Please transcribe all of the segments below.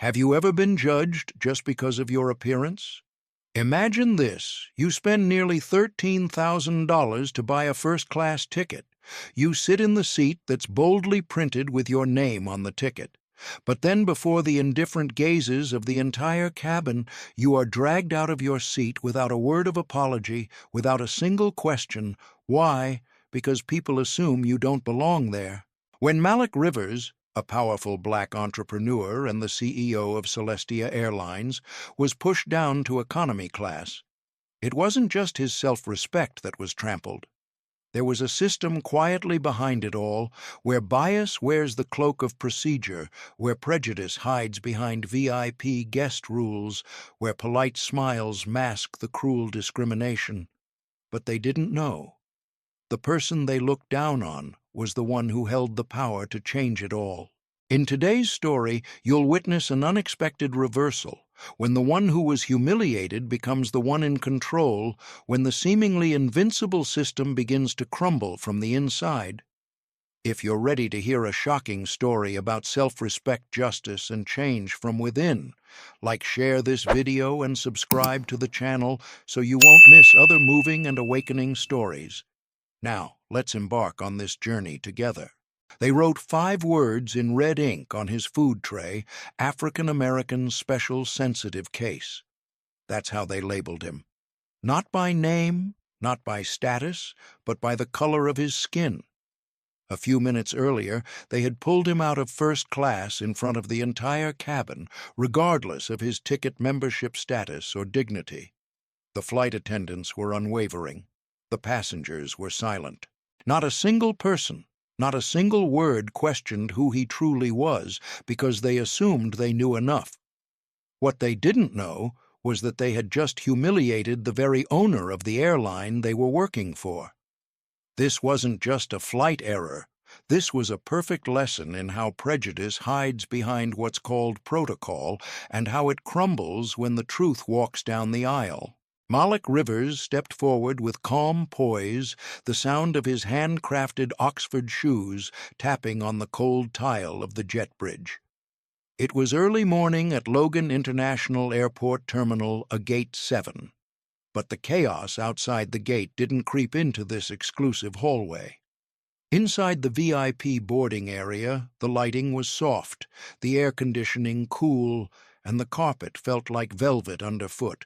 Have you ever been judged just because of your appearance? Imagine this. You spend nearly $13,000 to buy a first-class ticket. You sit in the seat that's boldly printed with your name on the ticket. But then before the indifferent gazes of the entire cabin, you are dragged out of your seat without a word of apology, without a single question. Why? Because people assume you don't belong there. When Malik Rivers, a powerful black entrepreneur and the CEO of Celestia Airlines, was pushed down to economy class, it wasn't just his self-respect that was trampled. There was a system quietly behind it all, where bias wears the cloak of procedure, where prejudice hides behind VIP guest rules, where polite smiles mask the cruel discrimination. But they didn't know. The person they looked down on was the one who held the power to change it all. In today's story, you'll witness an unexpected reversal, when the one who was humiliated becomes the one in control, when the seemingly invincible system begins to crumble from the inside. If you're ready to hear a shocking story about self-respect, justice, and change from within, share this video and subscribe to the channel so you won't miss other moving and awakening stories. Now, let's embark on this journey together. They wrote 5 words in red ink on his food tray: African American Special Sensitive Case. That's how they labeled him. Not by name, not by status, but by the color of his skin. A few minutes earlier, they had pulled him out of first class in front of the entire cabin, regardless of his ticket membership status or dignity. The flight attendants were unwavering. The passengers were silent. Not a single person, not a single word questioned who he truly was, because they assumed they knew enough. What they didn't know was that they had just humiliated the very owner of the airline they were working for. This wasn't just a flight error. This was a perfect lesson in how prejudice hides behind what's called protocol and how it crumbles when the truth walks down the aisle. Malik Rivers stepped forward with calm poise, the sound of his handcrafted Oxford shoes tapping on the cold tile of the jet bridge. It was early morning at Logan International Airport Terminal, a Gate 7. But the chaos outside the gate didn't creep into this exclusive hallway. Inside the VIP boarding area, the lighting was soft, the air conditioning cool, and the carpet felt like velvet underfoot.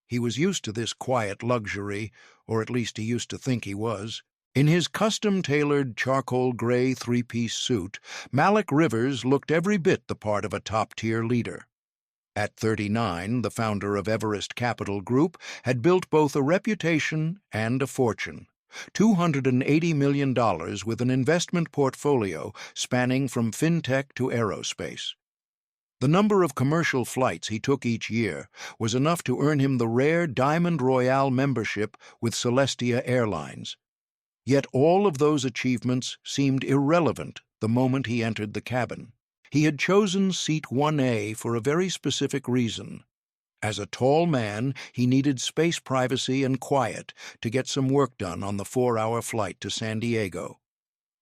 He was used to this quiet luxury, or at least he used to think he was. In his custom-tailored charcoal gray 3-piece suit, Malik Rivers looked every bit the part of a top-tier leader. At 39, the founder of Everest Capital Group had built both a reputation and a fortune. $280 million with an investment portfolio spanning from fintech to aerospace. The number of commercial flights he took each year was enough to earn him the rare Diamond Royale membership with Celestia Airlines. Yet all of those achievements seemed irrelevant the moment he entered the cabin. He had chosen seat 1A for a very specific reason. As a tall man, he needed space, privacy, and quiet to get some work done on the 4-hour flight to San Diego.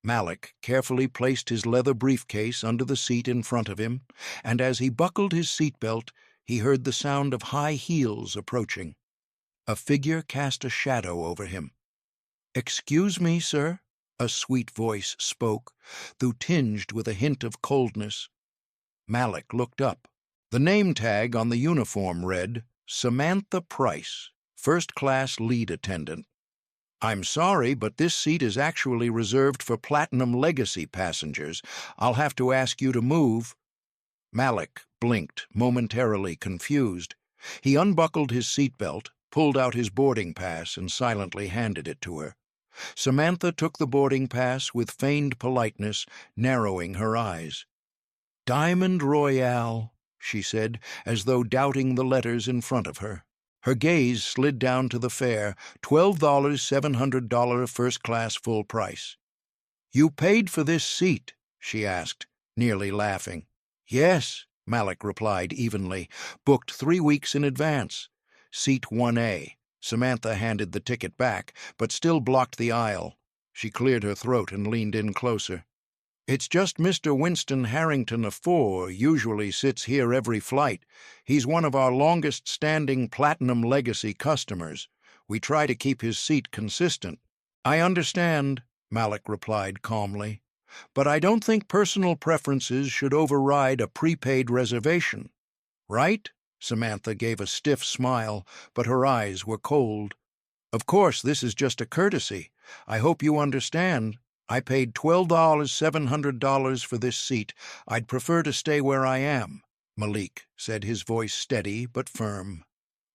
Malik carefully placed his leather briefcase under the seat in front of him, and as he buckled his seatbelt, he heard the sound of high heels approaching. A figure cast a shadow over him. "Excuse me, sir," a sweet voice spoke, though tinged with a hint of coldness. Malik looked up. The name tag on the uniform read, Samantha Price, first-class lead attendant. "I'm sorry, but this seat is actually reserved for Platinum Legacy passengers. I'll have to ask you to move." Malik blinked, momentarily confused. He unbuckled his seatbelt, pulled out his boarding pass, and silently handed it to her. Samantha took the boarding pass with feigned politeness, narrowing her eyes. "Diamond Royale," she said, as though doubting the letters in front of her. Her gaze slid down to the fare, $12,700 first-class full price. "You paid for this seat?" she asked, nearly laughing. "Yes," Malik replied evenly, "booked 3 weeks in advance. Seat 1A. Samantha handed the ticket back, but still blocked the aisle. She cleared her throat and leaned in closer. It's just Mr. Winston Harrington of 4 usually sits here every flight. He's one of our longest-standing Platinum Legacy customers. We try to keep his seat consistent." "I understand," Malik replied calmly. "But I don't think personal preferences should override a prepaid reservation." "Right?" Samantha gave a stiff smile, but her eyes were cold. "Of course, this is just a courtesy. I hope you understand. I paid $12,700 for this seat. I'd prefer to stay where I am," Malik said, his voice steady but firm.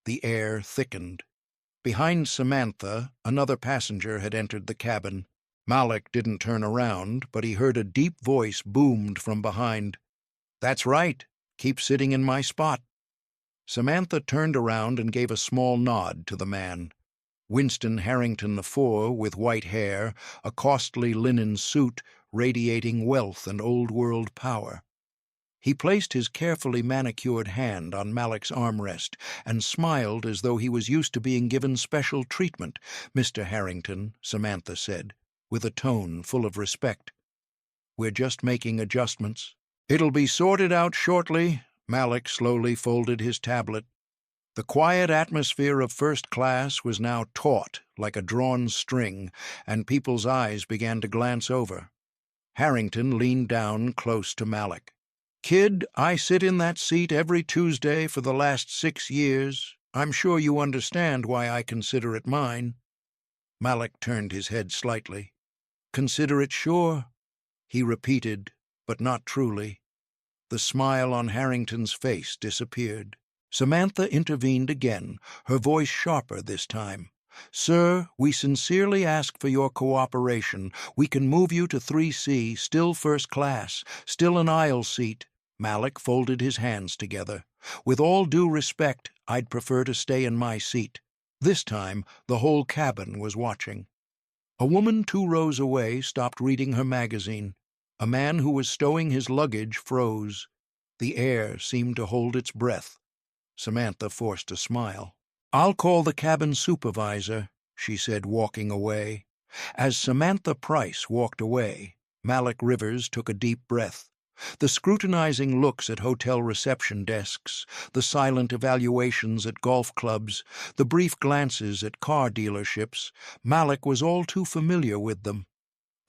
The air thickened. Behind Samantha, another passenger had entered the cabin. Malik didn't turn around, but he heard a deep voice boomed from behind. "That's right. Keep sitting in my spot." Samantha turned around and gave a small nod to the man. Winston Harrington IV, with white hair, a costly linen suit radiating wealth and old-world power. He placed his carefully manicured hand on Malik's armrest and smiled as though he was used to being given special treatment. "Mr. Harrington," Samantha said, with a tone full of respect, "we're just making adjustments." "It'll be sorted out shortly." Malik slowly folded his tablet. The quiet atmosphere of first class was now taut like a drawn string, and people's eyes began to glance over. Harrington leaned down close to Malik. "Kid, I sit in that seat every Tuesday for the last 6 years. I'm sure you understand why I consider it mine." Malik turned his head slightly. "Consider it sure," he repeated, but not truly. The smile on Harrington's face disappeared. Samantha intervened again, her voice sharper this time. "Sir, we sincerely ask for your cooperation. We can move you to 3C, still first class, still an aisle seat." Malik folded his hands together. "With all due respect, I'd prefer to stay in my seat." This time, the whole cabin was watching. A woman 2 rows away stopped reading her magazine. A man who was stowing his luggage froze. The air seemed to hold its breath. Samantha forced a smile. "I'll call the cabin supervisor," she said, walking away. As Samantha Price walked away, Malik Rivers took a deep breath. The scrutinizing looks at hotel reception desks, the silent evaluations at golf clubs, the brief glances at car dealerships, Malik was all too familiar with them.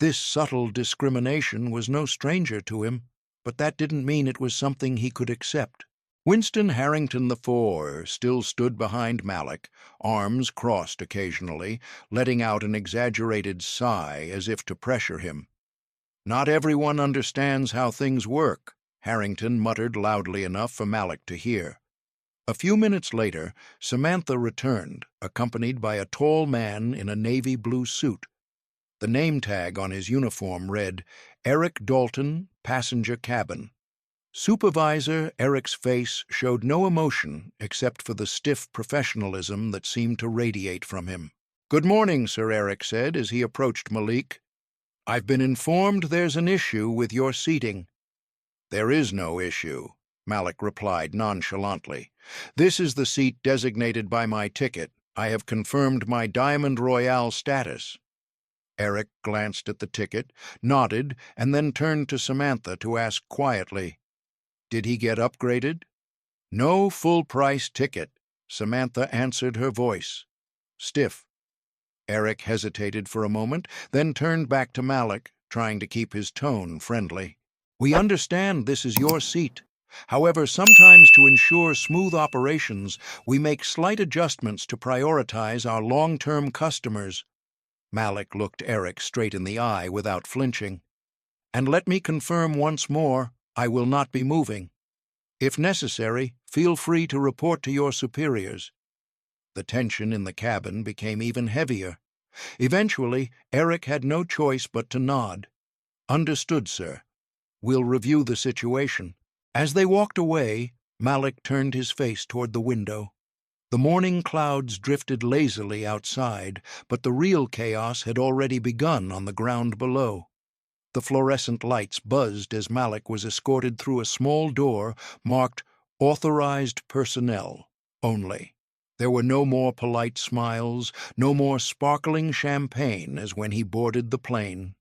This subtle discrimination was no stranger to him, but that didn't mean it was something he could accept. Winston Harrington IV still stood behind Malik, arms crossed occasionally, letting out an exaggerated sigh as if to pressure him. "Not everyone understands how things work," Harrington muttered loudly enough for Malik to hear. A few minutes later, Samantha returned, accompanied by a tall man in a navy blue suit. The name tag on his uniform read, "Eric Dalton, Passenger Cabin." Supervisor Eric's face showed no emotion except for the stiff professionalism that seemed to radiate from him. "Good morning," Sir Eric said as he approached Malik. "I've been informed there's an issue with your seating." "There is no issue," Malik replied nonchalantly. "This is the seat designated by my ticket. I have confirmed my Diamond Royale status." Eric glanced at the ticket, nodded, and then turned to Samantha to ask quietly, "Did he get upgraded?" "No full-price ticket," Samantha answered, her voice stiff. Eric hesitated for a moment, then turned back to Malik, trying to keep his tone friendly. "We understand this is your seat. However, sometimes to ensure smooth operations, we make slight adjustments to prioritize our long-term customers." Malik looked Eric straight in the eye without flinching. "And let me confirm once more, I will not be moving. If necessary, feel free to report to your superiors." The tension in the cabin became even heavier. Eventually, Eric had no choice but to nod. "Understood, sir. We'll review the situation." As they walked away, Malik turned his face toward the window. The morning clouds drifted lazily outside, but the real chaos had already begun on the ground below. The fluorescent lights buzzed as Malik was escorted through a small door marked "Authorized Personnel Only." There were no more polite smiles, no more sparkling champagne as when he boarded the plane.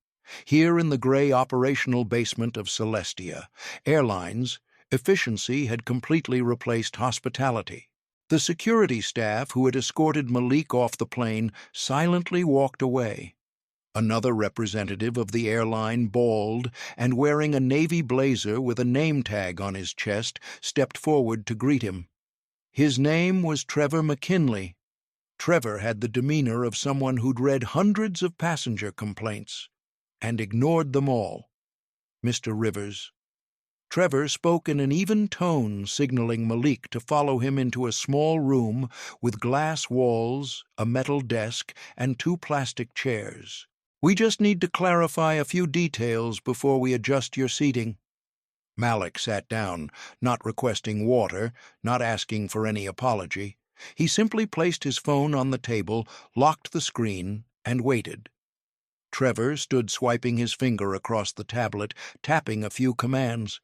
Here in the gray operational basement of Celestia Airlines, efficiency had completely replaced hospitality. The security staff who had escorted Malik off the plane silently walked away. Another representative of the airline, bald and wearing a navy blazer with a name tag on his chest, stepped forward to greet him. His name was Trevor McKinley. Trevor had the demeanor of someone who'd read hundreds of passenger complaints and ignored them all. "Mr. Rivers." Trevor spoke in an even tone, signaling Malik to follow him into a small room with glass walls, a metal desk, and 2 plastic chairs. "We just need to clarify a few details before we adjust your seating." Malik sat down, not requesting water, not asking for any apology. He simply placed his phone on the table, locked the screen, and waited. Trevor stood swiping his finger across the tablet, tapping a few commands.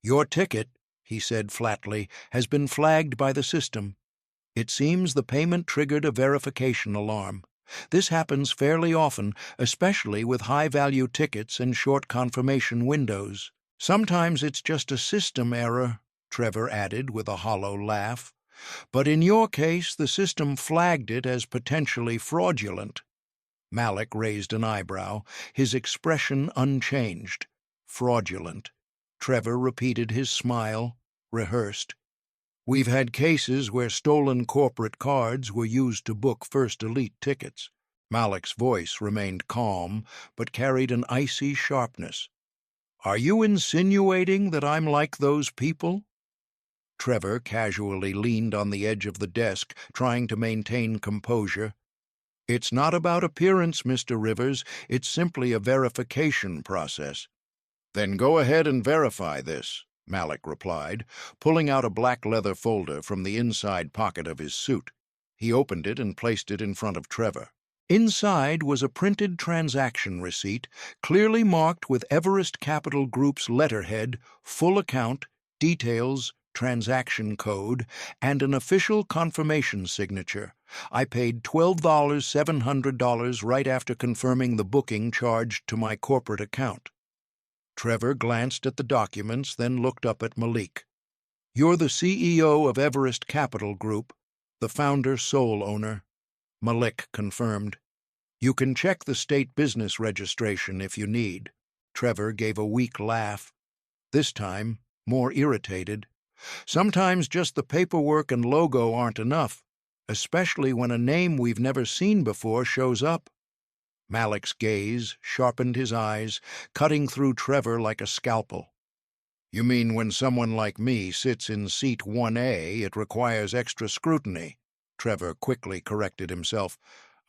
"Your ticket," he said flatly, "has been flagged by the system. It seems the payment triggered a verification alarm. This happens fairly often, especially with high-value tickets and short confirmation windows. Sometimes it's just a system error," Trevor added with a hollow laugh. "But in your case, the system flagged it as potentially fraudulent." Malik raised an eyebrow, his expression unchanged. "Fraudulent." Trevor repeated his smile, rehearsed. "We've had cases where stolen corporate cards were used to book First Elite tickets." Malik's voice remained calm, but carried an icy sharpness. "Are you insinuating that I'm like those people?" Trevor casually leaned on the edge of the desk, trying to maintain composure. "It's not about appearance, Mr. Rivers. It's simply a verification process." "Then go ahead and verify this," Malik replied, pulling out a black leather folder from the inside pocket of his suit. He opened it and placed it in front of Trevor. Inside was a printed transaction receipt, clearly marked with Everest Capital Group's letterhead, full account, details, transaction code, and an official confirmation signature. "I paid $12,700 right after confirming the booking charged to my corporate account." Trevor glanced at the documents, then looked up at Malik. "You're the CEO of Everest Capital Group, the founder sole owner." Malik confirmed. "You can check the state business registration if you need." Trevor gave a weak laugh, this time more irritated. "Sometimes just the paperwork and logo aren't enough, especially when a name we've never seen before shows up." Malik's gaze sharpened his eyes, cutting through Trevor like a scalpel. "You mean when someone like me sits in seat 1A, it requires extra scrutiny?" Trevor quickly corrected himself.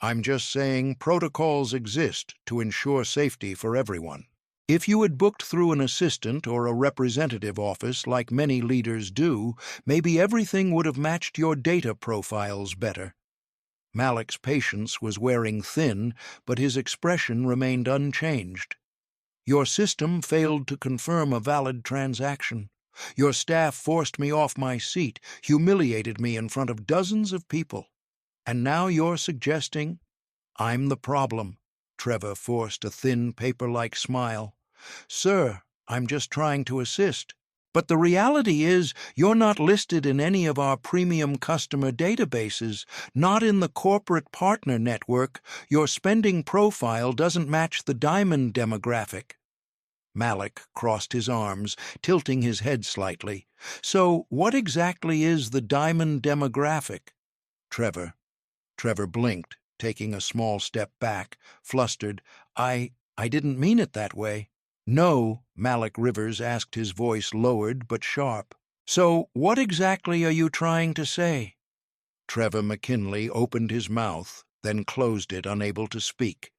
"I'm just saying protocols exist to ensure safety for everyone. If you had booked through an assistant or a representative office like many leaders do, maybe everything would have matched your data profiles better." Malik's patience was wearing thin, but his expression remained unchanged. "Your system failed to confirm a valid transaction. Your staff forced me off my seat, humiliated me in front of dozens of people. And now you're suggesting I'm the problem." Trevor forced a thin, paper-like smile. "Sir, I'm just trying to assist. But the reality is you're not listed in any of our premium customer databases, not in the corporate partner network. Your spending profile doesn't match the diamond demographic." Malik crossed his arms, tilting his head slightly. "So what exactly is the diamond demographic?" Trevor blinked, taking a small step back, flustered. I didn't mean it that way." "No," Malik Rivers asked, his voice lowered but sharp. "So what exactly are you trying to say?" Trevor McKinley opened his mouth, then closed it, unable to speak.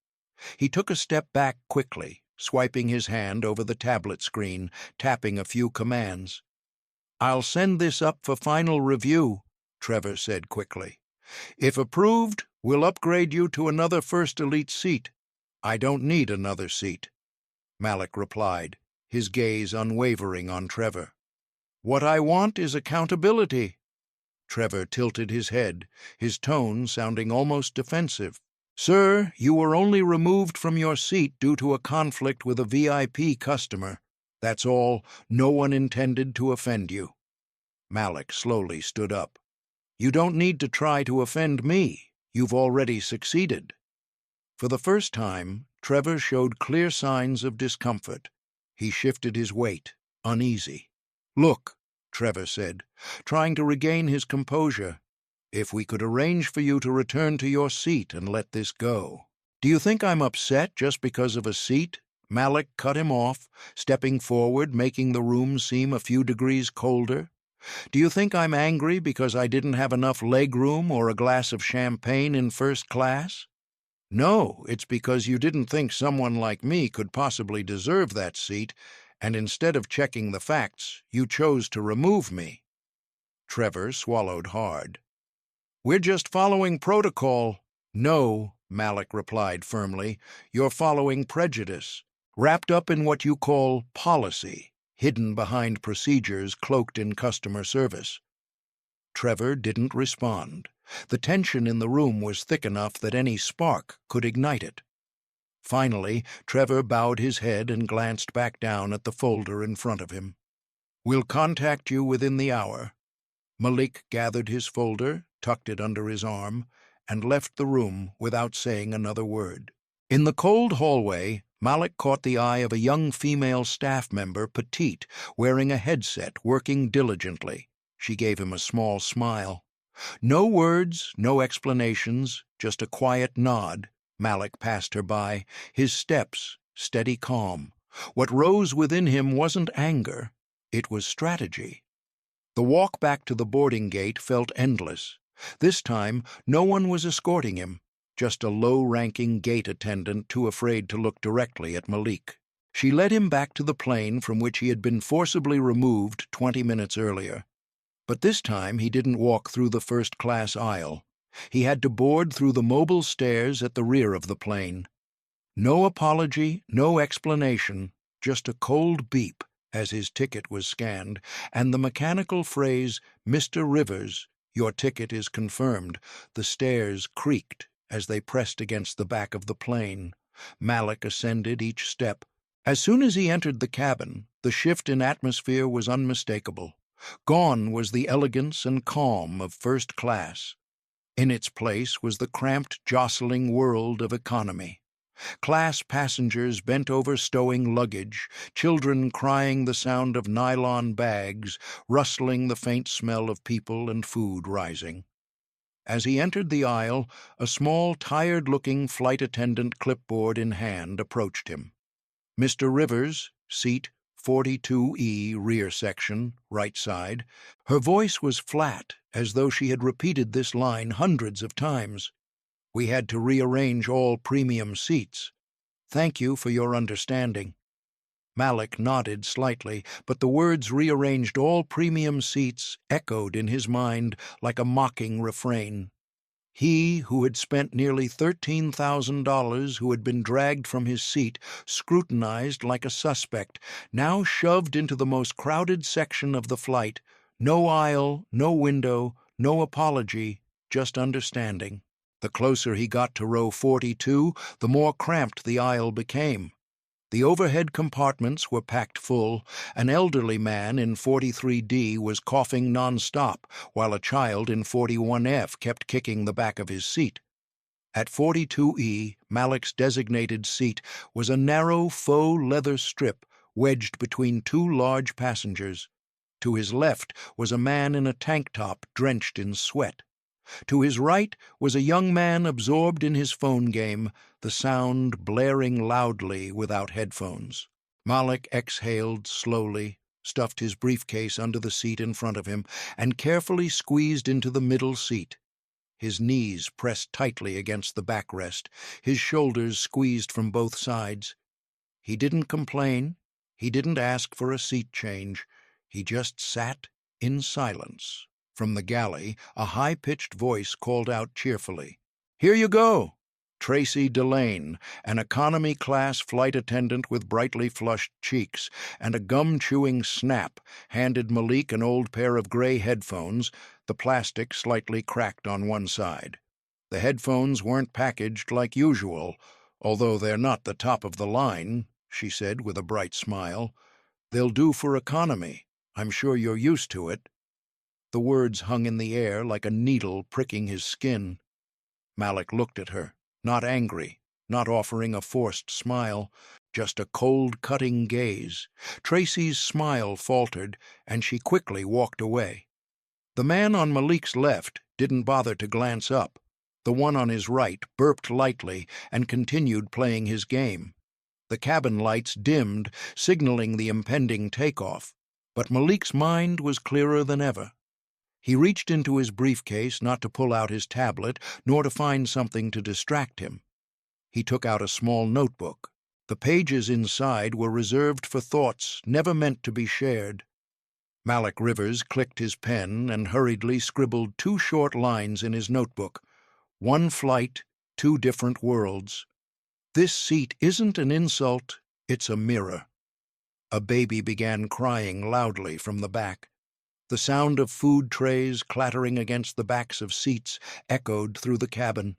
He took a step back quickly, swiping his hand over the tablet screen, tapping a few commands. "I'll send this up for final review," Trevor said quickly. "If approved, we'll upgrade you to another First Elite seat." "I don't need another seat," Malik replied, his gaze unwavering on Trevor. "What I want is accountability." Trevor tilted his head, his tone sounding almost defensive. "Sir, you were only removed from your seat due to a conflict with a VIP customer. That's all. No one intended to offend you." Malik slowly stood up. "You don't need to try to offend me. You've already succeeded." For the first time, Trevor showed clear signs of discomfort. He shifted his weight, uneasy. "Look," Trevor said, trying to regain his composure, "if we could arrange for you to return to your seat and let this go." "Do you think I'm upset just because of a seat?" Malik cut him off, stepping forward, making the room seem a few degrees colder. "Do you think I'm angry because I didn't have enough leg room or a glass of champagne in first class? No, it's because you didn't think someone like me could possibly deserve that seat, and instead of checking the facts, you chose to remove me." Trevor swallowed hard. "We're just following protocol." "No," Malik replied firmly, "you're following prejudice, wrapped up in what you call policy, hidden behind procedures cloaked in customer service." Trevor didn't respond. The tension in the room was thick enough that any spark could ignite it. Finally, Trevor bowed his head and glanced back down at the folder in front of him. "We'll contact you within the hour." Malik gathered his folder, tucked it under his arm, and left the room without saying another word. In the cold hallway, Malik caught the eye of a young female staff member, petite, wearing a headset, working diligently. She gave him a small smile. No words, no explanations, just a quiet nod. Malik passed her by, his steps steady calm. What rose within him wasn't anger, it was strategy. The walk back to the boarding gate felt endless. This time, no one was escorting him, just a low-ranking gate attendant too afraid to look directly at Malik. She led him back to the plane from which he had been forcibly removed 20 minutes earlier. But this time he didn't walk through the first-class aisle. He had to board through the mobile stairs at the rear of the plane. No apology, no explanation, just a cold beep as his ticket was scanned, and the mechanical phrase, "Mr. Rivers, your ticket is confirmed." The stairs creaked as they pressed against the back of the plane. Malik ascended each step. As soon as he entered the cabin, the shift in atmosphere was unmistakable. Gone was the elegance and calm of first class. In its place was the cramped, jostling world of economy. Class passengers bent over stowing luggage, children crying the sound of nylon bags, rustling the faint smell of people and food rising. As he entered the aisle, a small, tired-looking flight attendant, clipboard in hand, approached him. "Mr. Rivers, seat 42E, rear section, right side." Her voice was flat, as though she had repeated this line hundreds of times. "We had to rearrange all premium seats. Thank you for your understanding." Malik nodded slightly, but the words "rearranged all premium seats" echoed in his mind like a mocking refrain. He, who had spent nearly $13,000, who had been dragged from his seat, scrutinized like a suspect, now shoved into the most crowded section of the flight. No aisle, no window, no apology, just understanding. The closer he got to row 42, the more cramped the aisle became. The overhead compartments were packed full. An elderly man in 43D was coughing nonstop, while a child in 41F kept kicking the back of his seat. At 42E, Malik's designated seat was a narrow faux leather strip wedged between two large passengers. To his left was a man in a tank top drenched in sweat. To his right was a young man absorbed in his phone game, the sound blaring loudly without headphones. Malik exhaled slowly, stuffed his briefcase under the seat in front of him, and carefully squeezed into the middle seat. His knees pressed tightly against the backrest, his shoulders squeezed from both sides. He didn't complain. He didn't ask for a seat change. He just sat in silence. From the galley, a high-pitched voice called out cheerfully, "Here you go!" Tracy Delane, an economy-class flight attendant with brightly flushed cheeks and a gum-chewing snap, handed Malik an old pair of gray headphones, the plastic slightly cracked on one side. The headphones weren't packaged like usual, although they're not the top of the line, she said with a bright smile. They'll do for economy. I'm sure you're used to it. The words hung in the air like a needle pricking his skin. Malik looked at her, not angry, not offering a forced smile, just a cold, cutting gaze. Tracy's smile faltered, and she quickly walked away. The man on Malik's left didn't bother to glance up. The one on his right burped lightly and continued playing his game. The cabin lights dimmed, signaling the impending takeoff, but Malik's mind was clearer than ever. He reached into his briefcase not to pull out his tablet, nor to find something to distract him. He took out a small notebook. The pages inside were reserved for thoughts never meant to be shared. Malik Rivers clicked his pen and hurriedly scribbled 2 short lines in his notebook. 1 flight, 2 different worlds. This seat isn't an insult, it's a mirror. A baby began crying loudly from the back. The sound of food trays clattering against the backs of seats echoed through the cabin.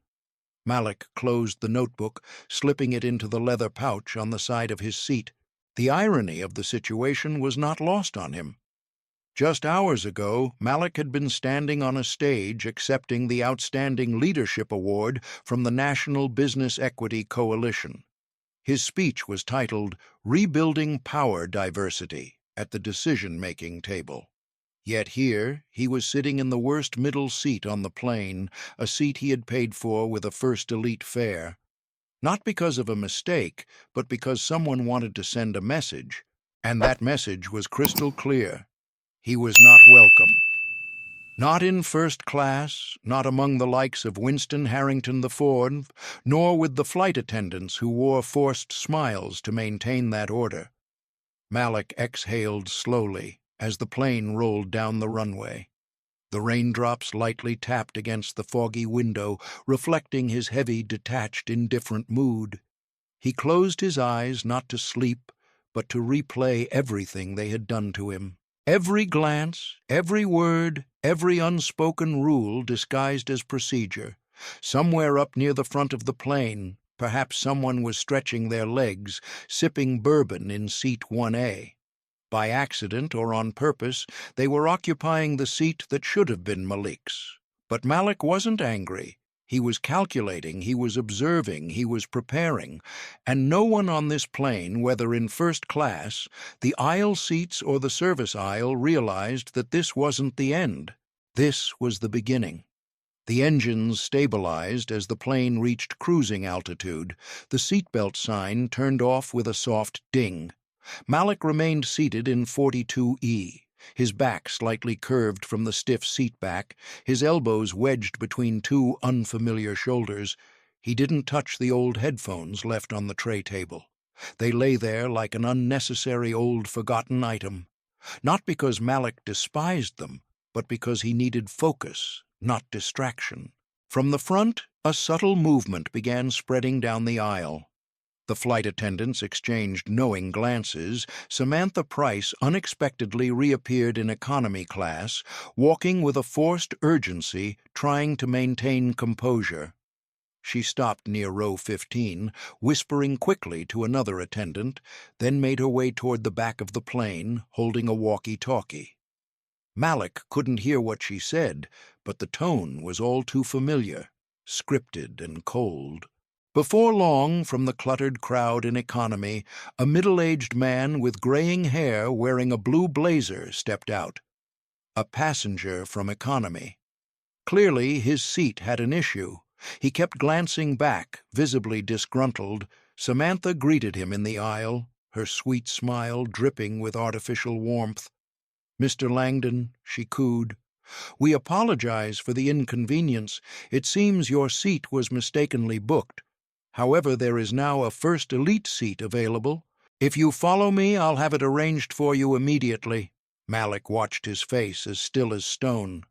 Malik closed the notebook, slipping it into the leather pouch on the side of his seat. The irony of the situation was not lost on him. Just hours ago, Malik had been standing on a stage accepting the Outstanding Leadership Award from the National Business Equity Coalition. His speech was titled, "Rebuilding Power Diversity," at the decision-making table. Yet here, he was sitting in the worst middle seat on the plane, a seat he had paid for with a first elite fare. Not because of a mistake, but because someone wanted to send a message, and that message was crystal clear. He was not welcome. Not in first class, not among the likes of Winston Harrington IV, nor with the flight attendants who wore forced smiles to maintain that order. Malik exhaled slowly as the plane rolled down the runway. The raindrops lightly tapped against the foggy window, reflecting his heavy, detached, indifferent mood. He closed his eyes not to sleep, but to replay everything they had done to him. Every glance, every word, every unspoken rule disguised as procedure. Somewhere up near the front of the plane, perhaps someone was stretching their legs, sipping bourbon in seat 1A. By accident or on purpose, they were occupying the seat that should have been Malik's. But Malik wasn't angry. He was calculating, he was observing, he was preparing, and no one on this plane, whether in first class, the aisle seats or the service aisle, realized that this wasn't the end. This was the beginning. The engines stabilized as the plane reached cruising altitude. The seatbelt sign turned off with a soft ding. Malik remained seated in 42E, his back slightly curved from the stiff seat back, his elbows wedged between 2 unfamiliar shoulders. He didn't touch the old headphones left on the tray table. They lay there like an unnecessary old forgotten item. Not because Malik despised them, but because he needed focus, not distraction. From the front, a subtle movement began spreading down the aisle. The flight attendants exchanged knowing glances. Samantha Price unexpectedly reappeared in economy class, walking with a forced urgency, trying to maintain composure. She stopped near row 15, whispering quickly to another attendant, then made her way toward the back of the plane, holding a walkie-talkie. Malik couldn't hear what she said, but the tone was all too familiar, scripted and cold. Before long, from the cluttered crowd in economy, a middle-aged man with graying hair wearing a blue blazer stepped out. A passenger from economy. Clearly, his seat had an issue. He kept glancing back, visibly disgruntled. Samantha greeted him in the aisle, her sweet smile dripping with artificial warmth. "Mr. Langdon," she cooed, "we apologize for the inconvenience. It seems your seat was mistakenly booked. However, there is now a first elite seat available. If you follow me, I'll have it arranged for you immediately." Malik watched his face as still as stone.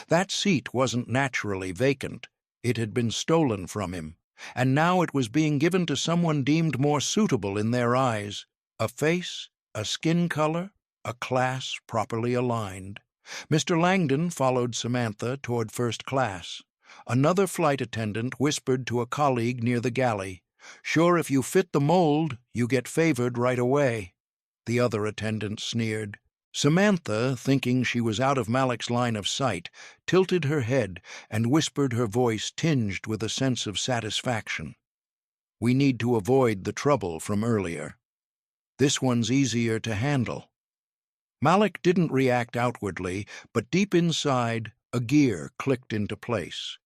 That seat wasn't naturally vacant. It had been stolen from him, and now it was being given to someone deemed more suitable in their eyes. A face, a skin color, a class properly aligned. Mr. Langdon followed Samantha toward first class. Another flight attendant whispered to a colleague near the galley, "Sure, if you fit the mold, you get favored right away." The other attendant sneered. Samantha, thinking she was out of Malik's line of sight, tilted her head and whispered, her voice tinged with a sense of satisfaction. "We need to avoid the trouble from earlier. This one's easier to handle." Malik didn't react outwardly, but deep inside, a gear clicked into place.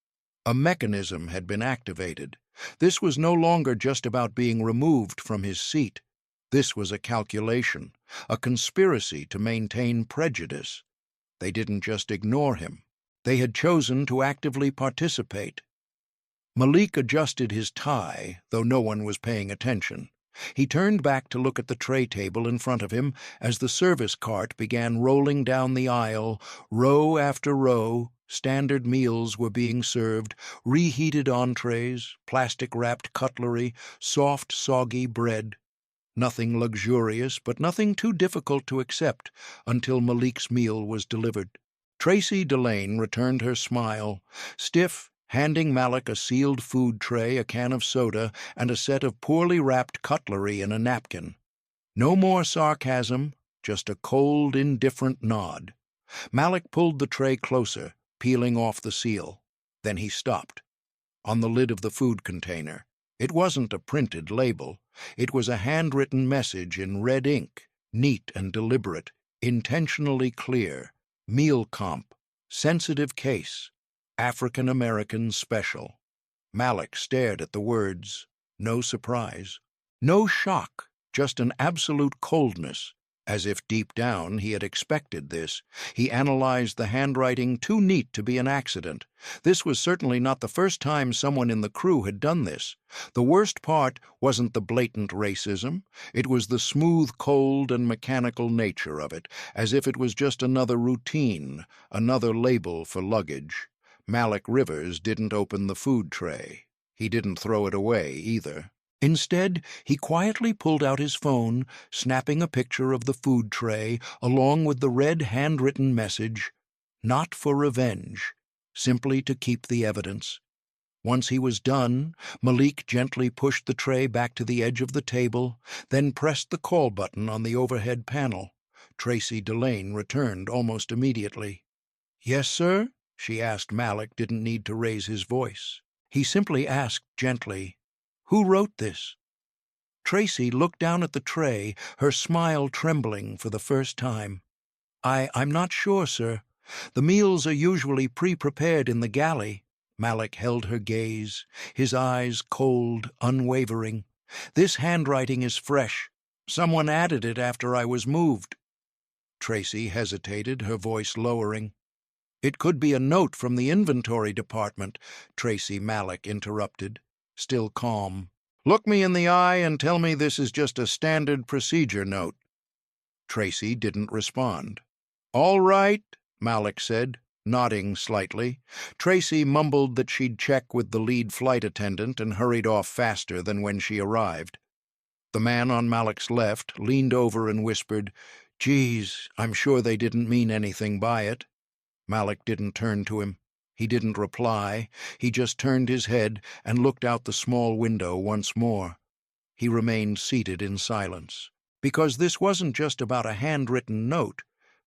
A mechanism had been activated. This was no longer just about being removed from his seat. This was a calculation, a conspiracy to maintain prejudice. They didn't just ignore him. They had chosen to actively participate. Malik adjusted his tie, though no one was paying attention. He turned back to look at the tray table in front of him as the service cart began rolling down the aisle. Row after row, standard meals were being served, reheated entrees, plastic-wrapped cutlery, soft, soggy bread. Nothing luxurious, but nothing too difficult to accept until Malik's meal was delivered. Tracy Delane returned her smile, stiff, handing Malik a sealed food tray, a can of soda, and a set of poorly wrapped cutlery in a napkin. No more sarcasm, just a cold, indifferent nod. Malik pulled the tray closer, peeling off the seal. Then he stopped. On the lid of the food container, it wasn't a printed label. It was a handwritten message in red ink, neat and deliberate, intentionally clear. Meal comp, sensitive case, African American special. Malik stared at the words. No surprise. No shock, just an absolute coldness. As if deep down he had expected this. He analyzed the handwriting, too neat to be an accident. This was certainly not the first time someone in the crew had done this. The worst part wasn't the blatant racism. It was the smooth, cold, and mechanical nature of it, as if it was just another routine, another label for luggage. Malik Rivers didn't open the food tray. He didn't throw it away, either. Instead, he quietly pulled out his phone, snapping a picture of the food tray along with the red handwritten message, "Not for revenge, simply to keep the evidence." Once he was done, Malik gently pushed the tray back to the edge of the table, then pressed the call button on the overhead panel. Tracy Delane returned almost immediately. "Yes, sir?" she asked. Malik didn't need to raise his voice. He simply asked gently, "Who wrote this?" Tracy looked down at the tray, her smile trembling for the first time. I'm not sure, sir. The meals are usually pre-prepared in the galley." Malik held her gaze, his eyes cold, unwavering. "This handwriting is fresh. Someone added it after I was moved." Tracy hesitated, her voice lowering. "It could be a note from the inventory department," Malik interrupted, still calm. "Look me in the eye and tell me this is just a standard procedure note." Tracy didn't respond. "All right," Malik said, nodding slightly. Tracy mumbled that she'd check with the lead flight attendant and hurried off faster than when she arrived. The man on Malik's left leaned over and whispered, "Geez, I'm sure they didn't mean anything by it." Malik didn't turn to him. He didn't reply. He just turned his head and looked out the small window once more. He remained seated in silence. Because this wasn't just about a handwritten note.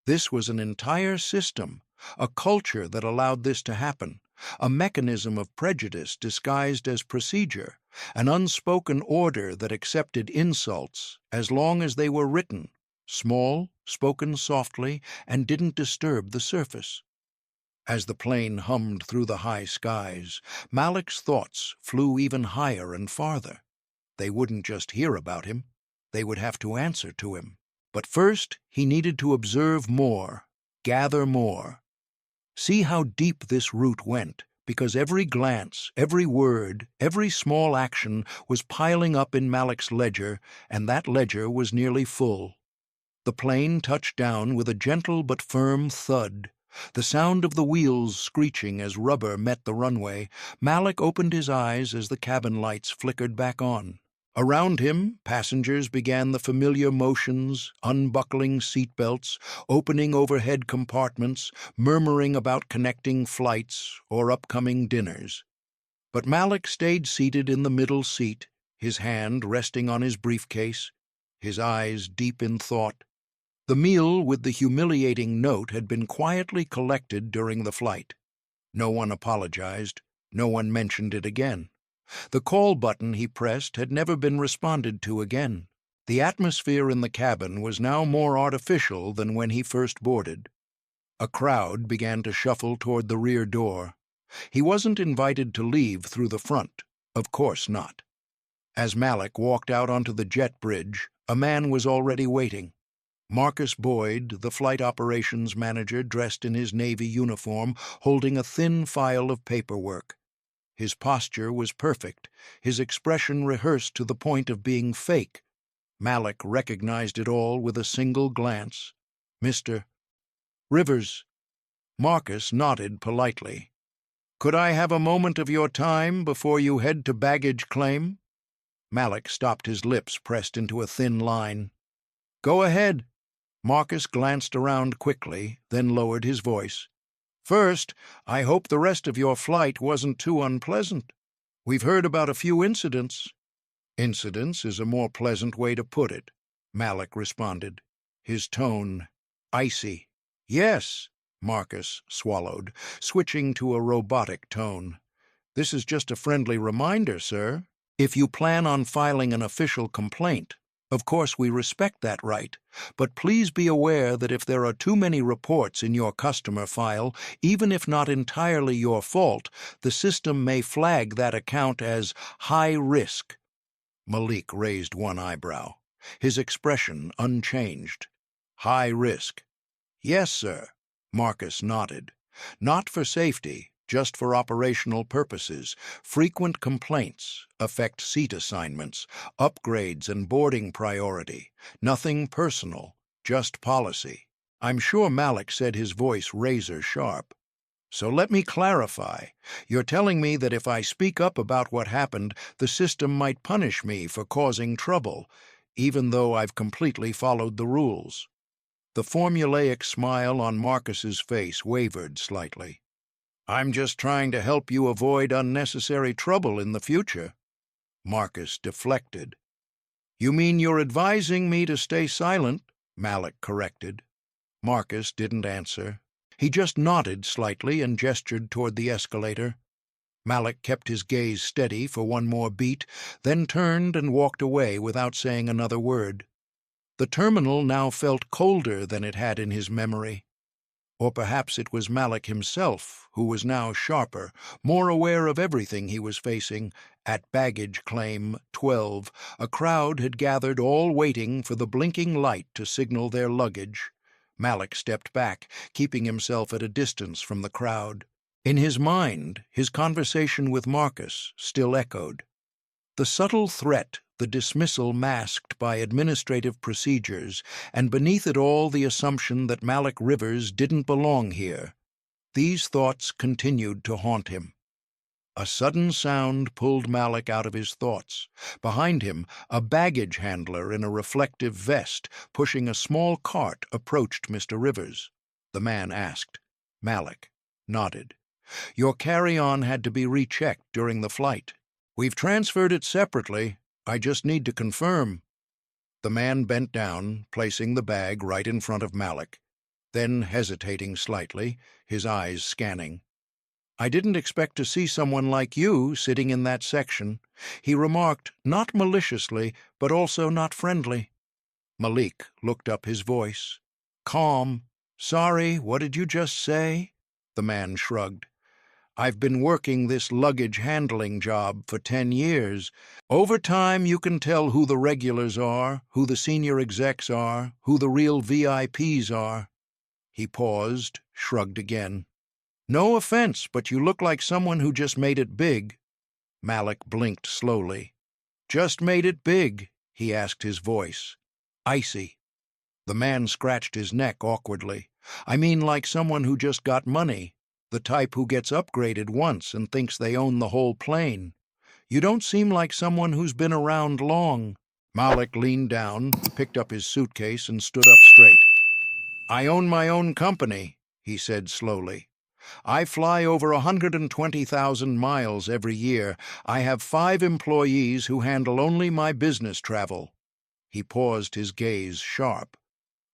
This was an entire system, a culture that allowed this to happen, a mechanism of prejudice disguised as procedure, an unspoken order that accepted insults as long as they were written, small, spoken softly, and didn't disturb the surface. As the plane hummed through the high skies, Malik's thoughts flew even higher and farther. They wouldn't just hear about him. They would have to answer to him. But first, he needed to observe more, gather more. See how deep this route went, because every glance, every word, every small action was piling up in Malik's ledger, and that ledger was nearly full. The plane touched down with a gentle but firm thud. The sound of the wheels screeching as rubber met the runway. Malik opened his eyes as the cabin lights flickered back on. Around him, passengers began the familiar motions, unbuckling seatbelts, opening overhead compartments, murmuring about connecting flights or upcoming dinners. But Malik stayed seated in the middle seat, his hand resting on his briefcase, his eyes deep in thought. The meal with the humiliating note had been quietly collected during the flight. No one apologized, no one mentioned it again. The call button he pressed had never been responded to again. The atmosphere in the cabin was now more artificial than when he first boarded. A crowd began to shuffle toward the rear door. He wasn't invited to leave through the front, of course not. As Malik walked out onto the jet bridge, a man was already waiting. Marcus Boyd, the flight operations manager dressed in his Navy uniform, holding a thin file of paperwork. His posture was perfect, his expression rehearsed to the point of being fake. Malik recognized it all with a single glance. "Mr. Rivers." Marcus nodded politely. "Could I have a moment of your time before you head to baggage claim?" Malik stopped, his lips pressed into a thin line. "Go ahead." Marcus glanced around quickly, then lowered his voice. "First, I hope the rest of your flight wasn't too unpleasant. We've heard about a few incidents." "Incidents is a more pleasant way to put it," Malik responded, his tone icy. "Yes," Marcus swallowed, switching to a robotic tone. "This is just a friendly reminder, sir. If you plan on filing an official complaint, of course we respect that right, but please be aware that if there are too many reports in your customer file, even if not entirely your fault, the system may flag that account as high risk." Malik raised one eyebrow, his expression unchanged. "High risk." "Yes, sir." Marcus nodded. "Not for safety, just for operational purposes. Frequent complaints affect seat assignments, upgrades and boarding priority. Nothing personal, just policy." I'm sure Malik said, his voice razor sharp. "So let me clarify. You're telling me that if I speak up about what happened, the system might punish me for causing trouble, even though I've completely followed the rules?" The formulaic smile on Marcus's face wavered slightly. "I'm just trying to help you avoid unnecessary trouble in the future." Marcus deflected. "You mean you're advising me to stay silent?" Malik corrected. Marcus didn't answer. He just nodded slightly and gestured toward the escalator. Malik kept his gaze steady for one more beat, then turned and walked away without saying another word. The terminal now felt colder than it had in his memory. Or perhaps it was Malik himself who was now sharper, more aware of everything he was facing. At baggage claim 12, a crowd had gathered, all waiting for the blinking light to signal their luggage. Malik stepped back, keeping himself at a distance from the crowd. In his mind, his conversation with Marcus still echoed. The subtle threat, the dismissal masked by administrative procedures, and beneath it all the assumption that Malik Rivers didn't belong here. These thoughts continued to haunt him. A sudden sound pulled Malik out of his thoughts. Behind him, a baggage handler in a reflective vest, pushing a small cart, approached Mr. Rivers. The man asked. Malik nodded. "Your carry-on had to be rechecked during the flight. We've transferred it separately. I just need to confirm." The man bent down, placing the bag right in front of Malik, then hesitating slightly, his eyes scanning. "I didn't expect to see someone like you sitting in that section," he remarked, not maliciously, but also not friendly. Malik looked up, his voice calm. "Sorry, what did you just say?" The man shrugged. "I've been working this luggage handling job for 10 years. Over time, you can tell who the regulars are, who the senior execs are, who the real VIPs are." He paused, shrugged again. "No offense, but you look like someone who just made it big." Malik blinked slowly. "Just made it big?" he asked, his voice icy. The man scratched his neck awkwardly. "I mean like someone who just got money. The type who gets upgraded once and thinks they own the whole plane." You don't seem like someone who's been around long." Malik leaned down, picked up his suitcase, and stood up straight. "I own my own company," he said slowly. "I fly over 120,000 miles every year. I have 5 employees who handle only my business travel." He paused, his gaze sharp.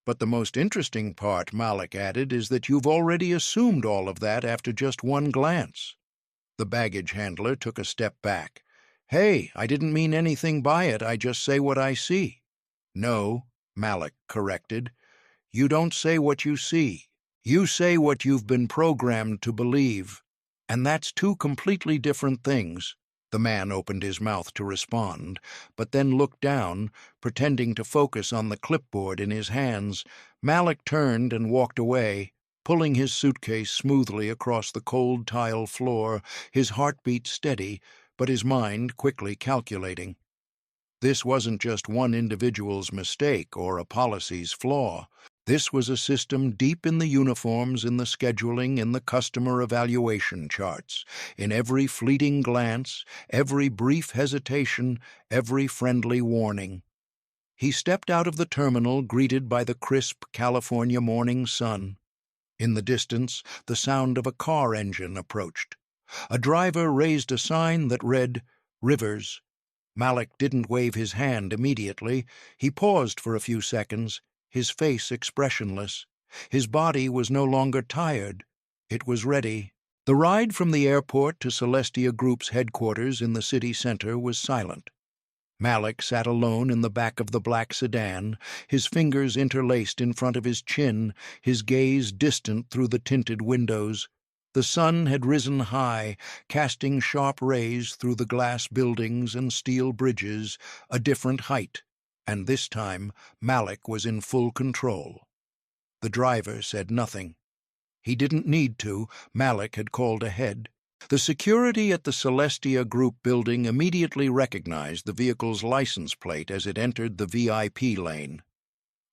"But the most interesting part," Malik added, "is that you've already assumed all of that after just one glance." The baggage handler took a step back. "Hey, I didn't mean anything by it. I just say what I see." "No," Malik corrected. "You don't say what you see. You say what you've been programmed to believe. And that's 2 completely different things." The man opened his mouth to respond, but then looked down, pretending to focus on the clipboard in his hands. Malik turned and walked away, pulling his suitcase smoothly across the cold tile floor, his heartbeat steady, but his mind quickly calculating. This wasn't just one individual's mistake or a policy's flaw. This was a system deep in the uniforms, in the scheduling, in the customer evaluation charts, in every fleeting glance, every brief hesitation, every friendly warning. He stepped out of the terminal, greeted by the crisp California morning sun. In the distance, the sound of a car engine approached. A driver raised a sign that read, "Rivers." Malik didn't wave his hand immediately. He paused for a few seconds, his face expressionless. His body was no longer tired. It was ready. The ride from the airport to Celestia Group's headquarters in the city center was silent. Malik sat alone in the back of the black sedan, his fingers interlaced in front of his chin, his gaze distant through the tinted windows. The sun had risen high, casting sharp rays through the glass buildings and steel bridges, a different height, and this time Malik was in full control. The driver said nothing. He didn't need to. Malik had called ahead. The security at the Celestia Group building immediately recognized the vehicle's license plate as it entered the VIP lane.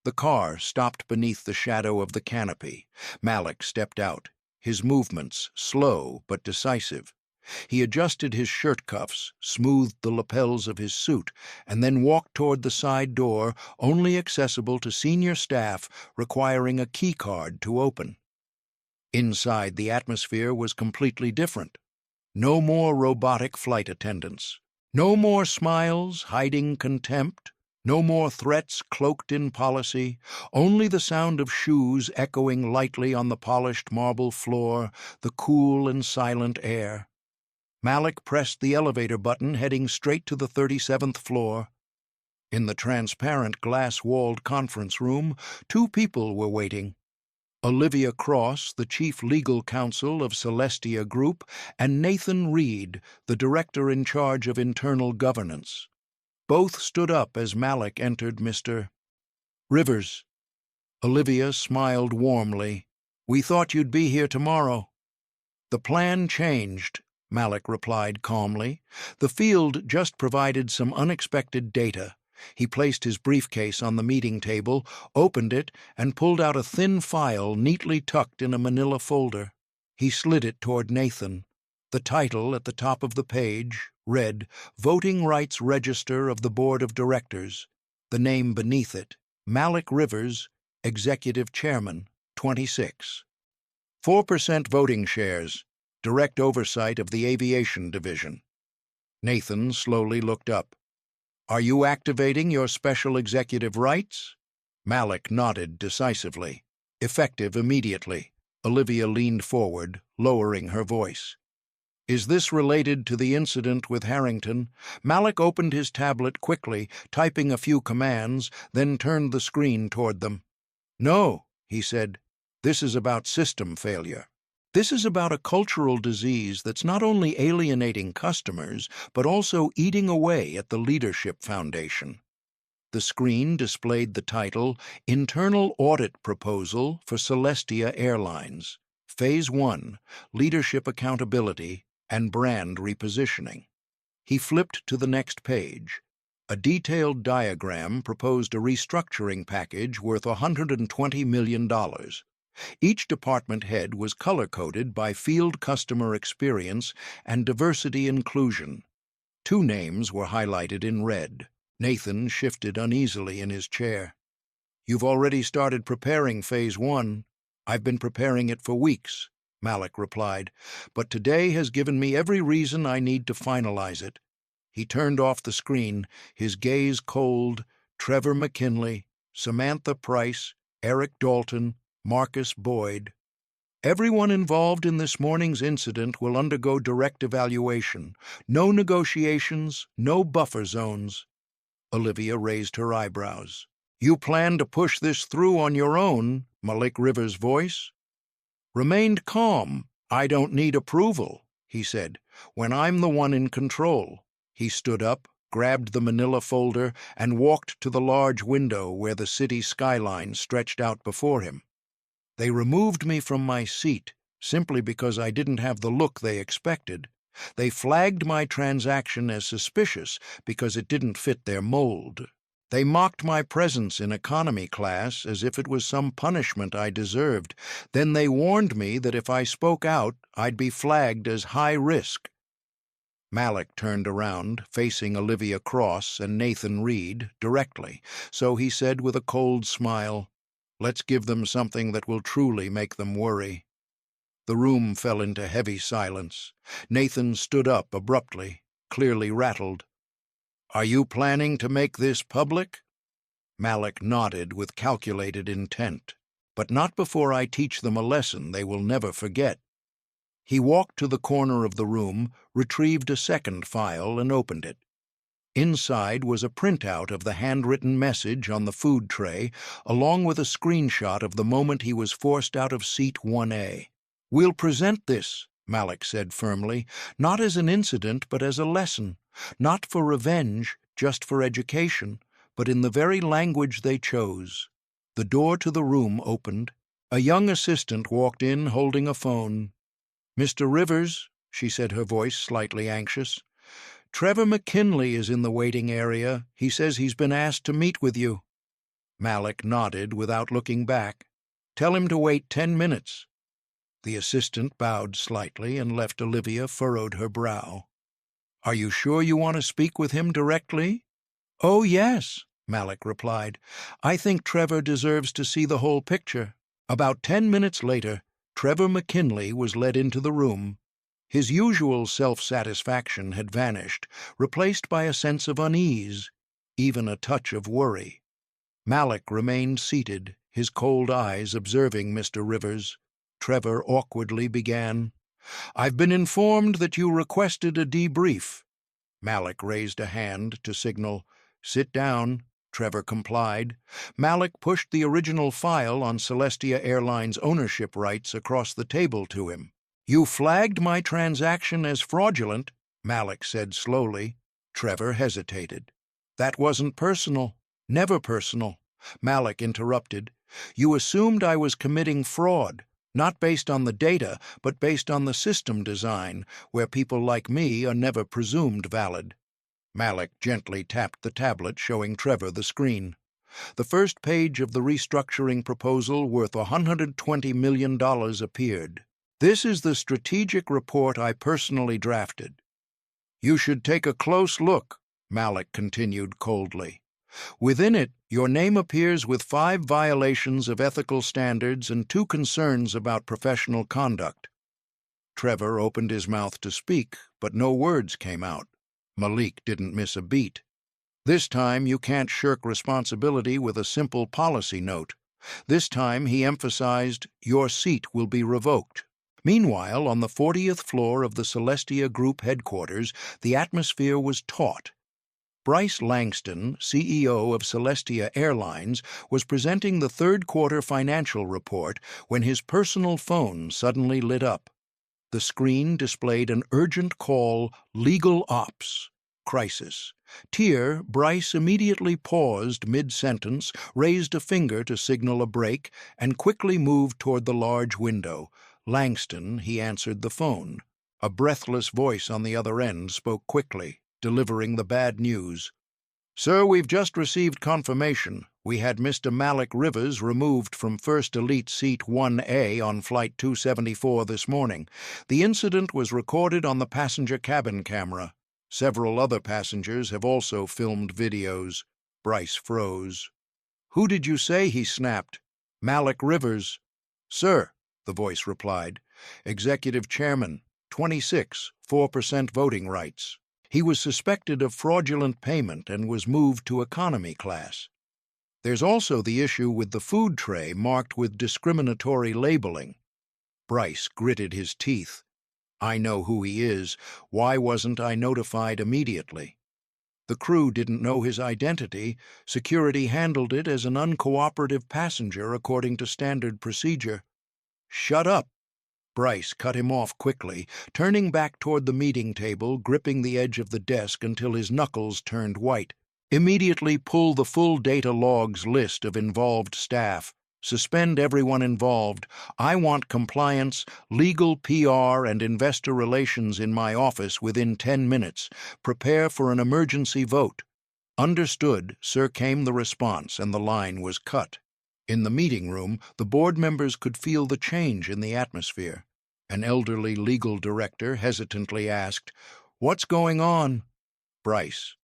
The car stopped beneath the shadow of the canopy. Malik stepped out, his movements slow but decisive. He adjusted his shirt cuffs, smoothed the lapels of his suit, and then walked toward the side door, only accessible to senior staff, requiring a key card to open. Inside, the atmosphere was completely different. No more robotic flight attendants. No more smiles hiding contempt. No more threats cloaked in policy. Only the sound of shoes echoing lightly on the polished marble floor, the cool and silent air. Malik pressed the elevator button, heading straight to the 37th floor. In the transparent glass-walled conference room, 2 people were waiting. Olivia Cross, the chief legal counsel of Celestia Group, and Nathan Reed, the director in charge of internal governance. Both stood up as Malik entered. "Mr. Rivers." Olivia smiled warmly. "We thought you'd be here tomorrow." "The plan changed," Malik replied calmly. "The field just provided some unexpected data." He placed his briefcase on the meeting table, opened it, and pulled out a thin file neatly tucked in a manila folder. He slid it toward Nathan. The title at the top of the page read, "Voting Rights Register of the Board of Directors." The name beneath it, Malik Rivers, Executive Chairman, 26. 4% voting shares, direct oversight of the Aviation Division. Nathan slowly looked up. "Are you activating your special executive rights?" Malik nodded decisively. "Effective immediately." Olivia leaned forward, lowering her voice. "Is this related to the incident with Harrington?" Malik opened his tablet quickly, typing a few commands, then turned the screen toward them. "No," he said. "This is about system failure. This is about a cultural disease that's not only alienating customers, but also eating away at the leadership foundation." The screen displayed the title, "Internal Audit Proposal for Celestia Airlines, Phase 1, Leadership Accountability and Brand Repositioning." He flipped to the next page. A detailed diagram proposed a restructuring package worth $120 million. Each department head was color-coded by field customer experience and diversity inclusion. Two names were highlighted in red. Nathan shifted uneasily in his chair. "You've already started preparing Phase 1. I've been preparing it for weeks," Malik replied, "but today has given me every reason I need to finalize it." He turned off the screen, his gaze cold. Trevor McKinley, Samantha Price, Eric Dalton, Marcus Boyd. "Everyone involved in this morning's incident will undergo direct evaluation. No negotiations, no buffer zones." Olivia raised her eyebrows. "You plan to push this through on your own?" Malik Rivers' voice remained calm. "I don't need approval," he said, "when I'm the one in control." He stood up, grabbed the manila folder, and walked to the large window where the city skyline stretched out before him. "They removed me from my seat simply because I didn't have the look they expected. They flagged my transaction as suspicious because it didn't fit their mold. They mocked my presence in economy class as if it was some punishment I deserved. Then they warned me that if I spoke out, I'd be flagged as high risk." Malik turned around, facing Olivia Cross and Nathan Reed directly, so he said with a cold smile, "Let's give them something that will truly make them worry." The room fell into heavy silence. Nathan stood up abruptly, clearly rattled. "Are you planning to make this public?" Malik nodded with calculated intent. "But not before I teach them a lesson they will never forget." He walked to the corner of the room, retrieved a second file, and opened it. Inside was a printout of the handwritten message on the food tray, along with a screenshot of the moment he was forced out of seat 1A. "We'll present this," Malik said firmly, "not as an incident but as a lesson, not for revenge, just for education, but in the very language they chose." The door to the room opened. A young assistant walked in holding a phone. "Mr. Rivers," she said, her voice slightly anxious, "Trevor McKinley is in the waiting area. He says he's been asked to meet with you." Malik nodded without looking back. "Tell him to wait 10 minutes." The assistant bowed slightly and left. Olivia furrowed her brow. "Are you sure you want to speak with him directly?" "Oh, yes," Malik replied. "I think Trevor deserves to see the whole picture." About 10 minutes later, Trevor McKinley was led into the room. His usual self-satisfaction had vanished, replaced by a sense of unease, even a touch of worry. Malik remained seated, his cold eyes observing Mr. Rivers. Trevor awkwardly began, "I've been informed that you requested a debrief." Malik raised a hand to signal, "Sit down." Trevor complied. Malik pushed the original file on Celestia Airlines ownership rights across the table to him. "You flagged my transaction as fraudulent," Malik said slowly. Trevor hesitated. "That wasn't personal. Never personal." Malik interrupted. "You assumed I was committing fraud, not based on the data, but based on the system design, where people like me are never presumed valid." Malik gently tapped the tablet, showing Trevor the screen. The first page of the restructuring proposal worth $120 million appeared. "This is the strategic report I personally drafted." "You should take a close look," Malik continued coldly. "Within it, your name appears with 5 violations of ethical standards and 2 concerns about professional conduct." Trevor opened his mouth to speak, but no words came out. Malik didn't miss a beat. "This time you can't shirk responsibility with a simple policy note." This time, he emphasized, "Your seat will be revoked." Meanwhile, on the 40th floor of the Celestia Group headquarters, the atmosphere was taut. Bryce Langston, CEO of Celestia Airlines, was presenting the third-quarter financial report when his personal phone suddenly lit up. The screen displayed an urgent call, "Legal Ops. Crisis." Bryce immediately paused mid-sentence, raised a finger to signal a break, and quickly moved toward the large window. Langston, he answered the phone. A breathless voice on the other end spoke quickly, delivering the bad news. "Sir, we've just received confirmation. We had Mr. Malik Rivers removed from First Elite Seat 1A on Flight 274 this morning. The incident was recorded on the passenger cabin camera." Several other passengers have also filmed videos. Bryce froze. Who did you say? He snapped. Malik Rivers. Sir, the voice replied. Executive Chairman, 26, 4% voting rights. He was suspected of fraudulent payment and was moved to economy class. There's also the issue with the food tray marked with discriminatory labeling. Bryce gritted his teeth. I know who he is. Why wasn't I notified immediately? The crew didn't know his identity. Security handled it as an uncooperative passenger according to standard procedure. Shut up! Bryce cut him off quickly, turning back toward the meeting table, gripping the edge of the desk until his knuckles turned white. Immediately pull the full data logs list of involved staff. Suspend everyone involved. I want compliance, legal, PR, and investor relations in my office within 10 minutes. Prepare for an emergency vote. Understood, sir, came the response, and the line was cut. In the meeting room, the board members could feel the change in the atmosphere. An elderly legal director hesitantly asked, "What's going on?" Bryce.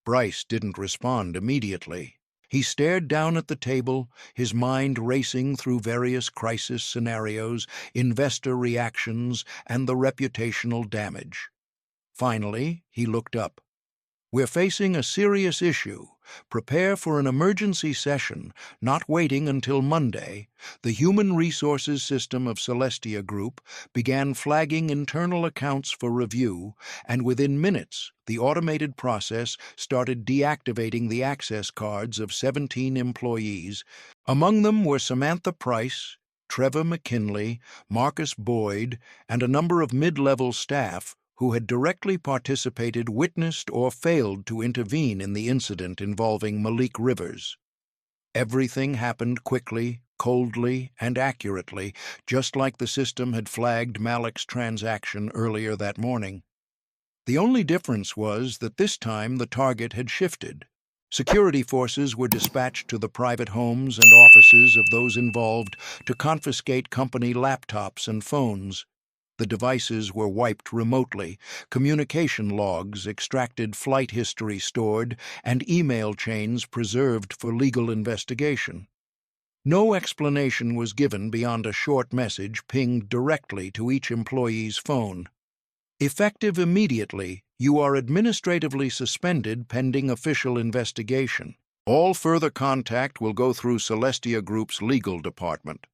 Bryce didn't respond immediately. He stared down at the table, his mind racing through various crisis scenarios, investor reactions, and the reputational damage. Finally, he looked up. We're facing a serious issue. Prepare for an emergency session, not waiting until Monday. The human resources system of Celestia Group began flagging internal accounts for review, and within minutes, the automated process started deactivating the access cards of 17 employees. Among them were Samantha Price, Trevor McKinley, Marcus Boyd, and a number of mid-level staff who had directly participated, witnessed, or failed to intervene in the incident involving Malik Rivers. Everything happened quickly, coldly, and accurately, just like the system had flagged Malik's transaction earlier that morning. The only difference was that this time the target had shifted. Security forces were dispatched to the private homes and offices of those involved to confiscate company laptops and phones. The devices were wiped remotely, communication logs extracted, flight history stored, and email chains preserved for legal investigation. No explanation was given beyond a short message pinged directly to each employee's phone. Effective immediately, you are administratively suspended pending official investigation. All further contact will go through Celestia Group's legal department.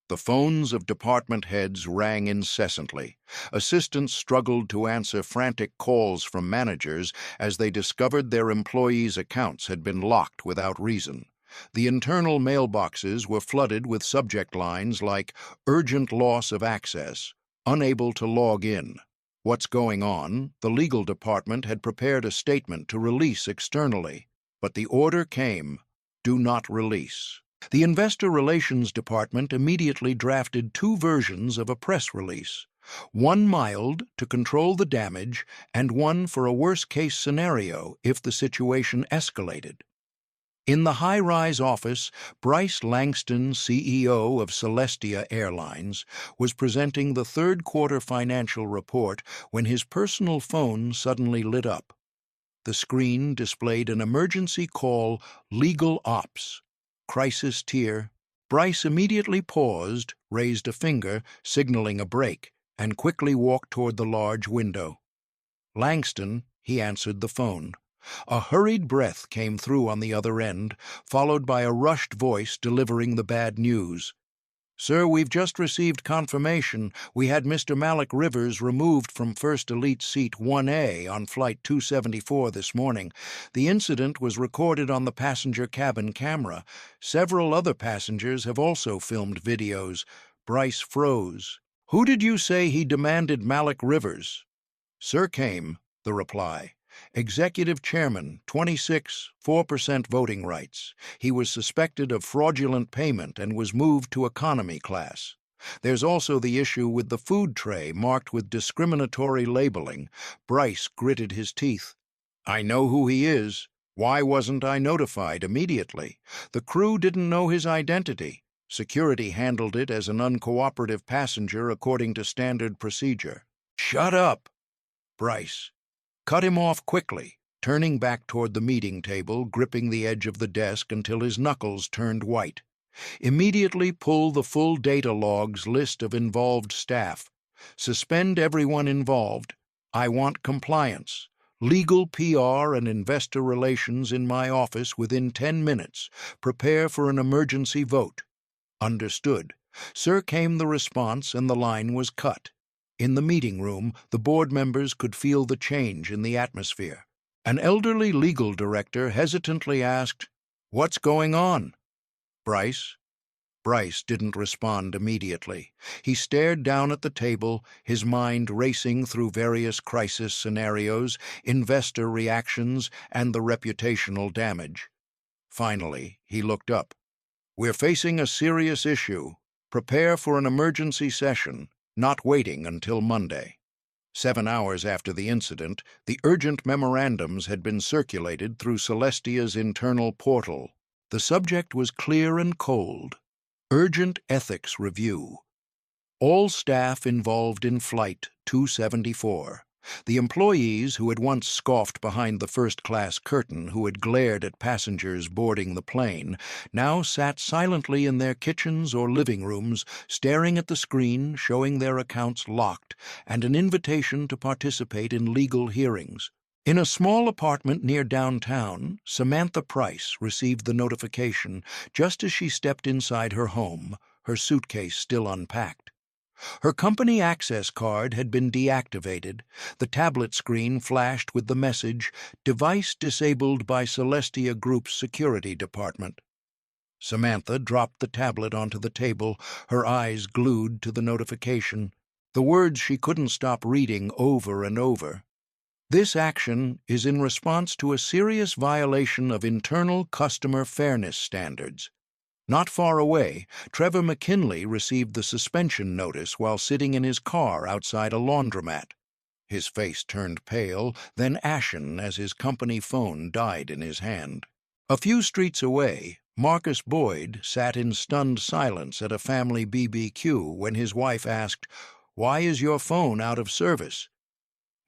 The phones of department heads rang incessantly. Assistants struggled to answer frantic calls from managers as they discovered their employees' accounts had been locked without reason. The internal mailboxes were flooded with subject lines like "urgent loss of access," "unable to log in." What's going on? The legal department had prepared a statement to release externally, but the order came, "Do not release." The Investor Relations Department immediately drafted 2 versions of a press release, one mild to control the damage and one for a worst-case scenario if the situation escalated. In the high-rise office, Bryce Langston, CEO of Celestia Airlines, was presenting the third-quarter financial report when his personal phone suddenly lit up. The screen displayed an emergency call, "Legal Ops." Crisis tier. Bryce immediately paused, raised a finger, signaling a break, and quickly walked toward the large window. Langston, he answered the phone. A hurried breath came through on the other end, followed by a rushed voice delivering the bad news. "Sir, we've just received confirmation. We had Mr. Malik Rivers removed from First Elite Seat 1A on Flight 274 this morning. The incident was recorded on the passenger cabin camera. Several other passengers have also filmed videos." Bryce froze. "Who did you say he demanded Malik Rivers?" "Sir came," the reply. "Executive Chairman, 26, 4% voting rights. He was suspected of fraudulent payment and was moved to economy class. There's also the issue with the food tray marked with discriminatory labeling." Bryce gritted his teeth. "I know who he is. Why wasn't I notified immediately? The crew didn't know his identity. Security handled it as an uncooperative passenger according to standard procedure." "Shut up!" Bryce cut him off quickly, turning back toward the meeting table, gripping the edge of the desk until his knuckles turned white. Immediately pull the full data logs list of involved staff. Suspend everyone involved. I want compliance. Legal, PR, and investor relations in my office within 10 minutes. Prepare for an emergency vote. Understood. Sir, came the response, and the line was cut. In the meeting room, the board members could feel the change in the atmosphere. An elderly legal director hesitantly asked, "What's going on?" "Bryce?" Bryce didn't respond immediately. He stared down at the table, his mind racing through various crisis scenarios, investor reactions, and the reputational damage. Finally, he looked up. "We're facing a serious issue. Prepare for an emergency session, not waiting until Monday." 7 hours after the incident, the urgent memorandums had been circulated through Celestia's internal portal. The subject was clear and cold. Urgent Ethics Review. All staff involved in Flight 274. The employees who had once scoffed behind the first-class curtain, who had glared at passengers boarding the plane, now sat silently in their kitchens or living rooms, staring at the screen showing their accounts locked and an invitation to participate in legal hearings. In a small apartment near downtown, Samantha Price received the notification just as she stepped inside her home, her suitcase still unpacked. Her company access card had been deactivated. The tablet screen flashed with the message, "Device disabled by Celestia Group's security department." Samantha dropped the tablet onto the table, her eyes glued to the notification. The words she couldn't stop reading over and over. "This action is in response to a serious violation of internal customer fairness standards." Not far away, Trevor McKinley received the suspension notice while sitting in his car outside a laundromat. His face turned pale, then ashen as his company phone died in his hand. A few streets away, Marcus Boyd sat in stunned silence at a family BBQ when his wife asked, "Why is your phone out of service?"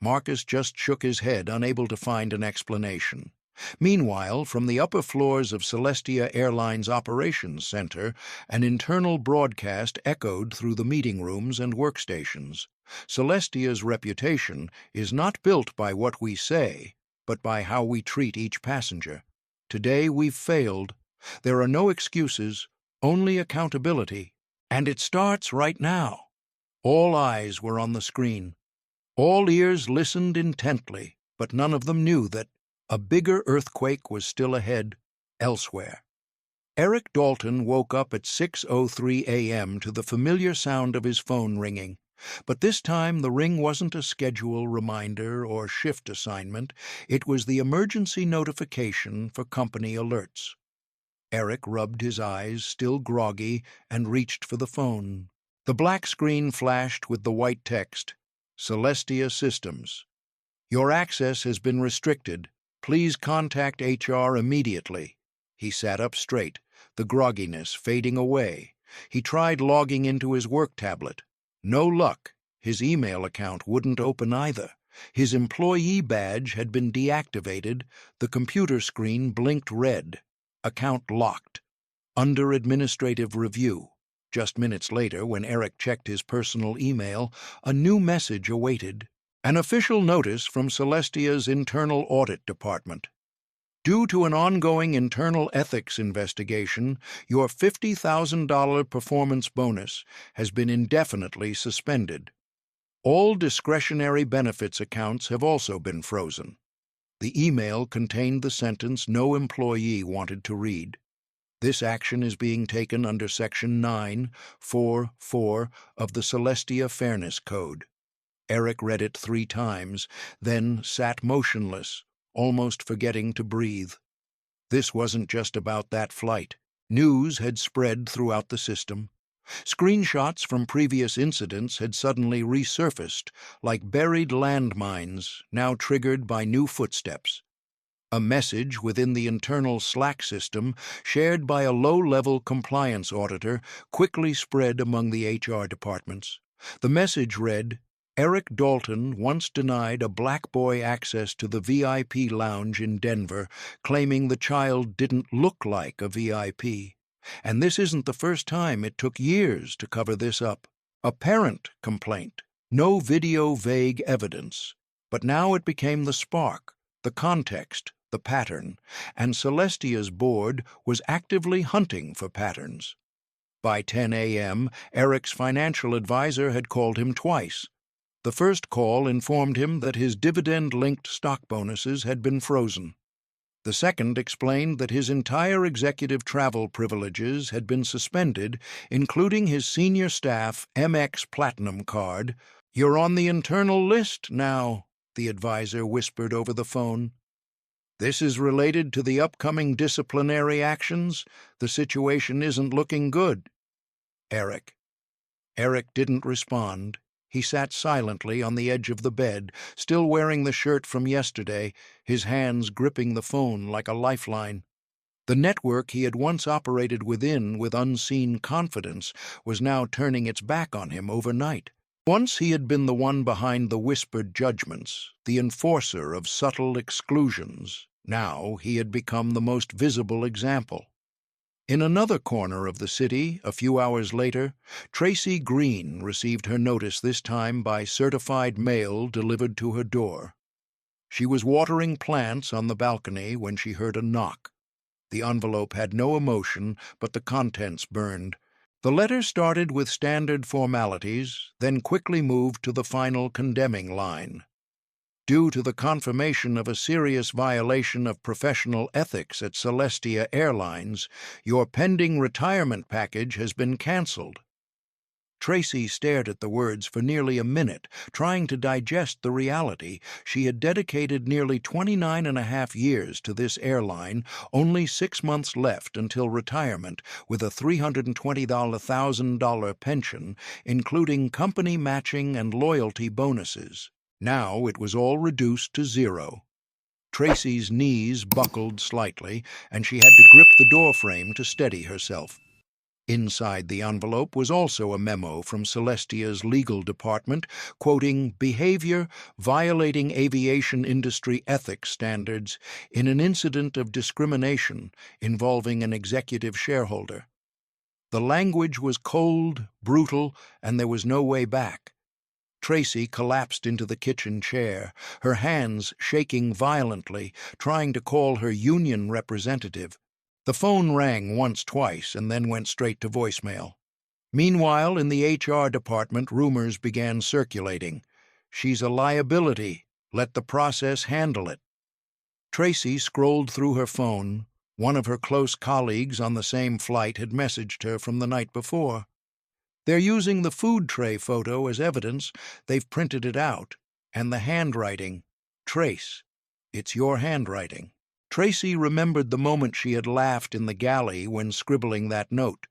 Marcus just shook his head, unable to find an explanation. Meanwhile, from the upper floors of Celestia Airlines Operations Center, an internal broadcast echoed through the meeting rooms and workstations. Celestia's reputation is not built by what we say, but by how we treat each passenger. Today we've failed. There are no excuses, only accountability. And it starts right now. All eyes were on the screen. All ears listened intently, but none of them knew that a bigger earthquake was still ahead, elsewhere. Eric Dalton woke up at 6:03 a.m. to the familiar sound of his phone ringing. But this time the ring wasn't a schedule reminder or shift assignment. It was the emergency notification for company alerts. Eric rubbed his eyes, still groggy, and reached for the phone. The black screen flashed with the white text, "Celestia Systems. Your access has been restricted. Please contact HR immediately." He sat up straight, the grogginess fading away. He tried logging into his work tablet. No luck. His email account wouldn't open either. His employee badge had been deactivated. The computer screen blinked red. Account locked. Under administrative review. Just minutes later, when Eric checked his personal email, a new message awaited. An official notice from Celestia's Internal Audit Department. Due to an ongoing internal ethics investigation, your $50,000 performance bonus has been indefinitely suspended. All discretionary benefits accounts have also been frozen. The email contained the sentence no employee wanted to read. This action is being taken under Section 944 of the Celestia Fairness Code. Eric read it 3 times, then sat motionless, almost forgetting to breathe. This wasn't just about that flight. News had spread throughout the system. Screenshots from previous incidents had suddenly resurfaced, like buried landmines, now triggered by new footsteps. A message within the internal Slack system, shared by a low-level compliance auditor, quickly spread among the HR departments. The message read, Eric Dalton once denied a black boy access to the VIP lounge in Denver, claiming the child didn't look like a VIP. And this isn't the first time. It took years to cover this up. A parent complaint. No video, vague evidence. But now it became the spark, the context, the pattern, and Celestia's board was actively hunting for patterns. By 10 a.m., Eric's financial advisor had called him twice. The first call informed him that his dividend-linked stock bonuses had been frozen. The second explained that his entire executive travel privileges had been suspended, including his senior staff MX Platinum card. "You're on the internal list now," the advisor whispered over the phone. "This is related to the upcoming disciplinary actions. The situation isn't looking good." Eric. Eric didn't respond. He sat silently on the edge of the bed, still wearing the shirt from yesterday, his hands gripping the phone like a lifeline. The network he had once operated within with unseen confidence was now turning its back on him overnight. Once he had been the one behind the whispered judgments, the enforcer of subtle exclusions. Now he had become the most visible example. In another corner of the city, a few hours later, Tracy Green received her notice, this time by certified mail delivered to her door. She was watering plants on the balcony when she heard a knock. The envelope had no emotion, but the contents burned. The letter started with standard formalities, then quickly moved to the final condemning line. "Due to the confirmation of a serious violation of professional ethics at Celestia Airlines, your pending retirement package has been canceled." Tracy stared at the words for nearly a minute, trying to digest the reality. She had dedicated nearly 29.5 years to this airline, only 6 months left until retirement, with a $320,000 pension, including company matching and loyalty bonuses. Now it was all reduced to zero. Tracy's knees buckled slightly, and she had to grip the doorframe to steady herself. Inside the envelope was also a memo from Celestia's legal department, quoting behavior violating aviation industry ethics standards in an incident of discrimination involving an executive shareholder. The language was cold, brutal, and there was no way back. Tracy collapsed into the kitchen chair, her hands shaking violently, trying to call her union representative. The phone rang once, twice, and then went straight to voicemail. Meanwhile, in the HR department, rumors began circulating. "She's a liability. Let the process handle it." Tracy scrolled through her phone. One of her close colleagues on the same flight had messaged her from the night before. "They're using the food tray photo as evidence. They've printed it out. And the handwriting. Trace. It's your handwriting." Tracy remembered the moment she had laughed in the galley when scribbling that note.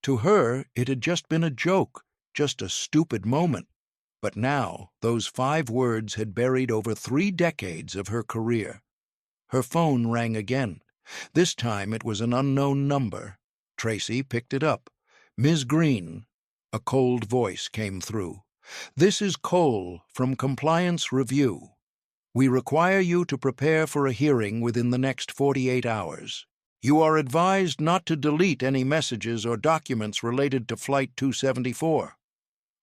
To her, it had just been a joke, just a stupid moment. But now, those 5 words had buried over 3 decades of her career. Her phone rang again. This time it was an unknown number. Tracy picked it up. "Ms. Green." A cold voice came through. "This is Cole from Compliance Review. We require you to prepare for a hearing within the next 48 hours. You are advised not to delete any messages or documents related to Flight 274.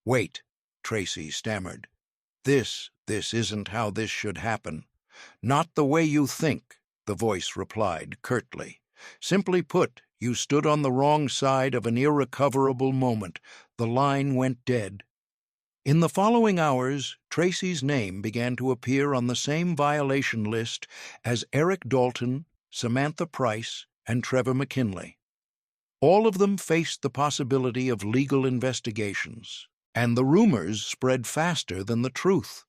"Wait," Tracy stammered. This isn't how this should happen." "Not the way you think," the voice replied curtly. "Simply put, you stood on the wrong side of an irrecoverable moment. The line went dead." In the following hours, Tracy's name began to appear on the same violation list as Eric Dalton, Samantha Price, and Trevor McKinley. All of them faced the possibility of legal investigations, and the rumors spread faster than the truth.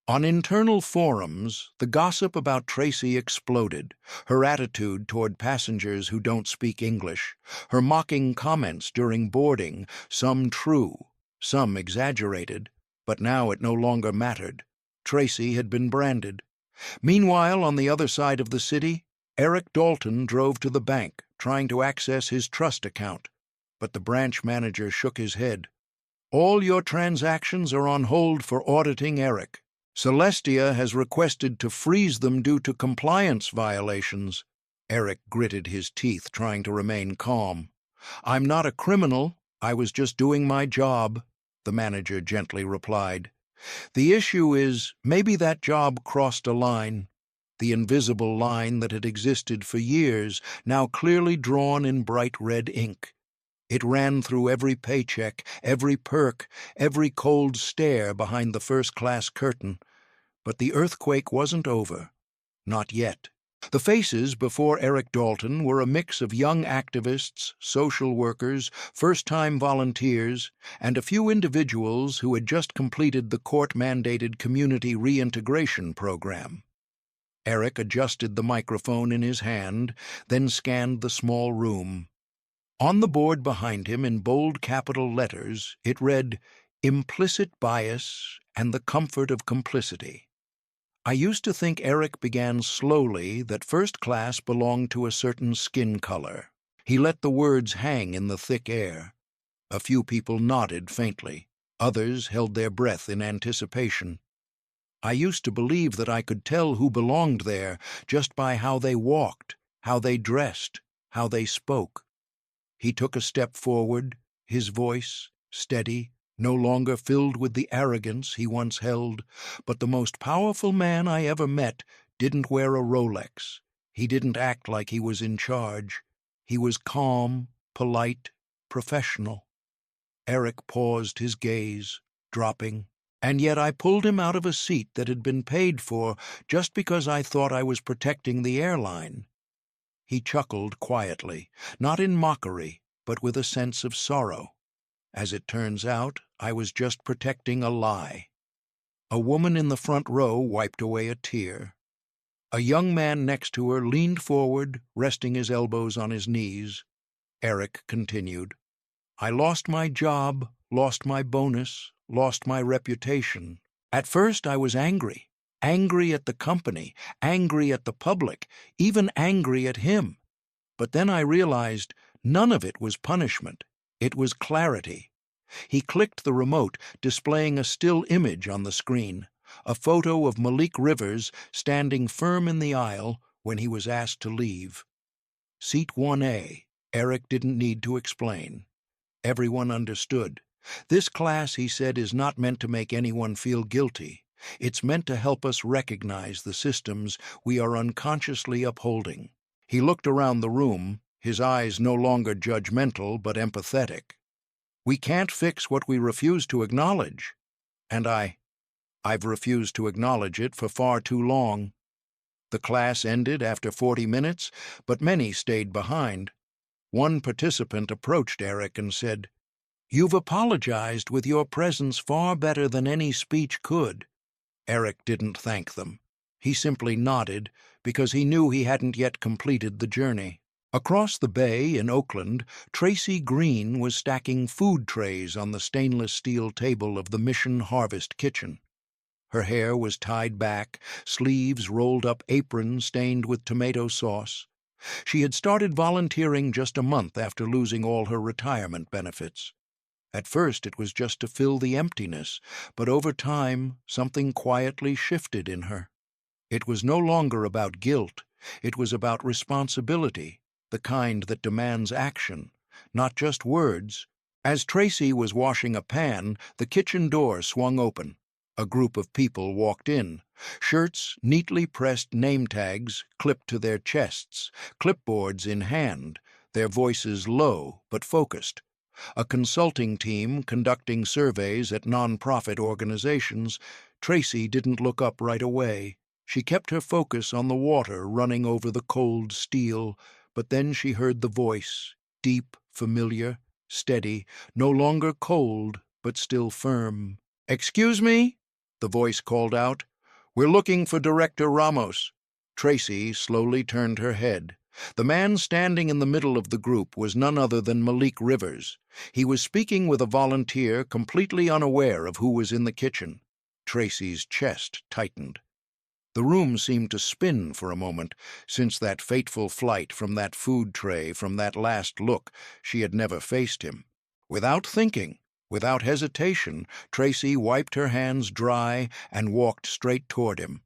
On internal forums, the gossip about Tracy exploded, her attitude toward passengers who don't speak English, her mocking comments during boarding, some true, some exaggerated, but now it no longer mattered. Tracy had been branded. Meanwhile, on the other side of the city, Eric Dalton drove to the bank, trying to access his trust account, but the branch manager shook his head. All your transactions are on hold for auditing Eric. Celestia has requested to freeze them due to compliance violations. Eric gritted his teeth, trying to remain calm. I'm not a criminal. I was just doing my job, the manager gently replied. The issue is, maybe that job crossed a line. The invisible line that had existed for years, now clearly drawn in bright red ink. It ran through every paycheck, every perk, every cold stare behind the first-class curtain. But the earthquake wasn't over. Not yet. The faces before Eric Dalton were a mix of young activists, social workers, first-time volunteers, and a few individuals who had just completed the court-mandated community reintegration program. Eric adjusted the microphone in his hand, then scanned the small room. On the board behind him, in bold capital letters, it read, "Implicit bias and the comfort of complicity." I used to think, Eric began slowly, that first class belonged to a certain skin color. He let the words hang in the thick air. A few people nodded faintly. Others held their breath in anticipation. I used to believe that I could tell who belonged there just by how they walked, how they dressed, how they spoke. He took a step forward, his voice steady, no longer filled with the arrogance he once held. But the most powerful man I ever met didn't wear a Rolex. He didn't act like he was in charge. He was calm, polite, professional. Eric paused, his gaze dropping. And yet I pulled him out of a seat that had been paid for just because I thought I was protecting the airline. He chuckled quietly, not in mockery, but with a sense of sorrow. As it turns out, I was just protecting a lie. A woman in the front row wiped away a tear. A young man next to her leaned forward, resting his elbows on his knees. Eric continued, I lost my job, lost my bonus, lost my reputation. At first I was angry. Angry at the company, angry at the public, even angry at him. But then I realized none of it was punishment. It was clarity. He clicked the remote, displaying a still image on the screen, a photo of Malik Rivers standing firm in the aisle when he was asked to leave. Seat 1A, Eric didn't need to explain. Everyone understood. This class, he said, is not meant to make anyone feel guilty. It's meant to help us recognize the systems we are unconsciously upholding. He looked around the room, his eyes no longer judgmental but empathetic. We can't fix what we refuse to acknowledge. And I've refused to acknowledge it for far too long. The class ended after 40 minutes, but many stayed behind. One participant approached Eric and said, You've apologized with your presence far better than any speech could. Eric didn't thank them. He simply nodded because he knew he hadn't yet completed the journey. Across the bay in Oakland, Tracy Green was stacking food trays on the stainless steel table of the Mission Harvest kitchen. Her hair was tied back, sleeves rolled up, apron stained with tomato sauce. She had started volunteering just a month after losing all her retirement benefits. At first it was just to fill the emptiness, but over time something quietly shifted in her. It was no longer about guilt, it was about responsibility, the kind that demands action, not just words. As Tracy was washing a pan, the kitchen door swung open. A group of people walked in, shirts, neatly pressed name tags clipped to their chests, clipboards in hand, their voices low but focused. A consulting team conducting surveys at non-profit organizations. Tracy didn't look up right away. She kept her focus on the water running over the cold steel, but then she heard the voice, deep, familiar, steady, no longer cold, but still firm. "Excuse me?" the voice called out. "We're looking for Director Ramos." Tracy slowly turned her head. The man standing in the middle of the group was none other than Malik Rivers. He was speaking with a volunteer, completely unaware of who was in the kitchen. Tracy's chest tightened. The room seemed to spin for a moment. Since that fateful flight, from that food tray, from that last look, she had never faced him. Without thinking, Without hesitation, Tracy wiped her hands dry and walked straight toward him.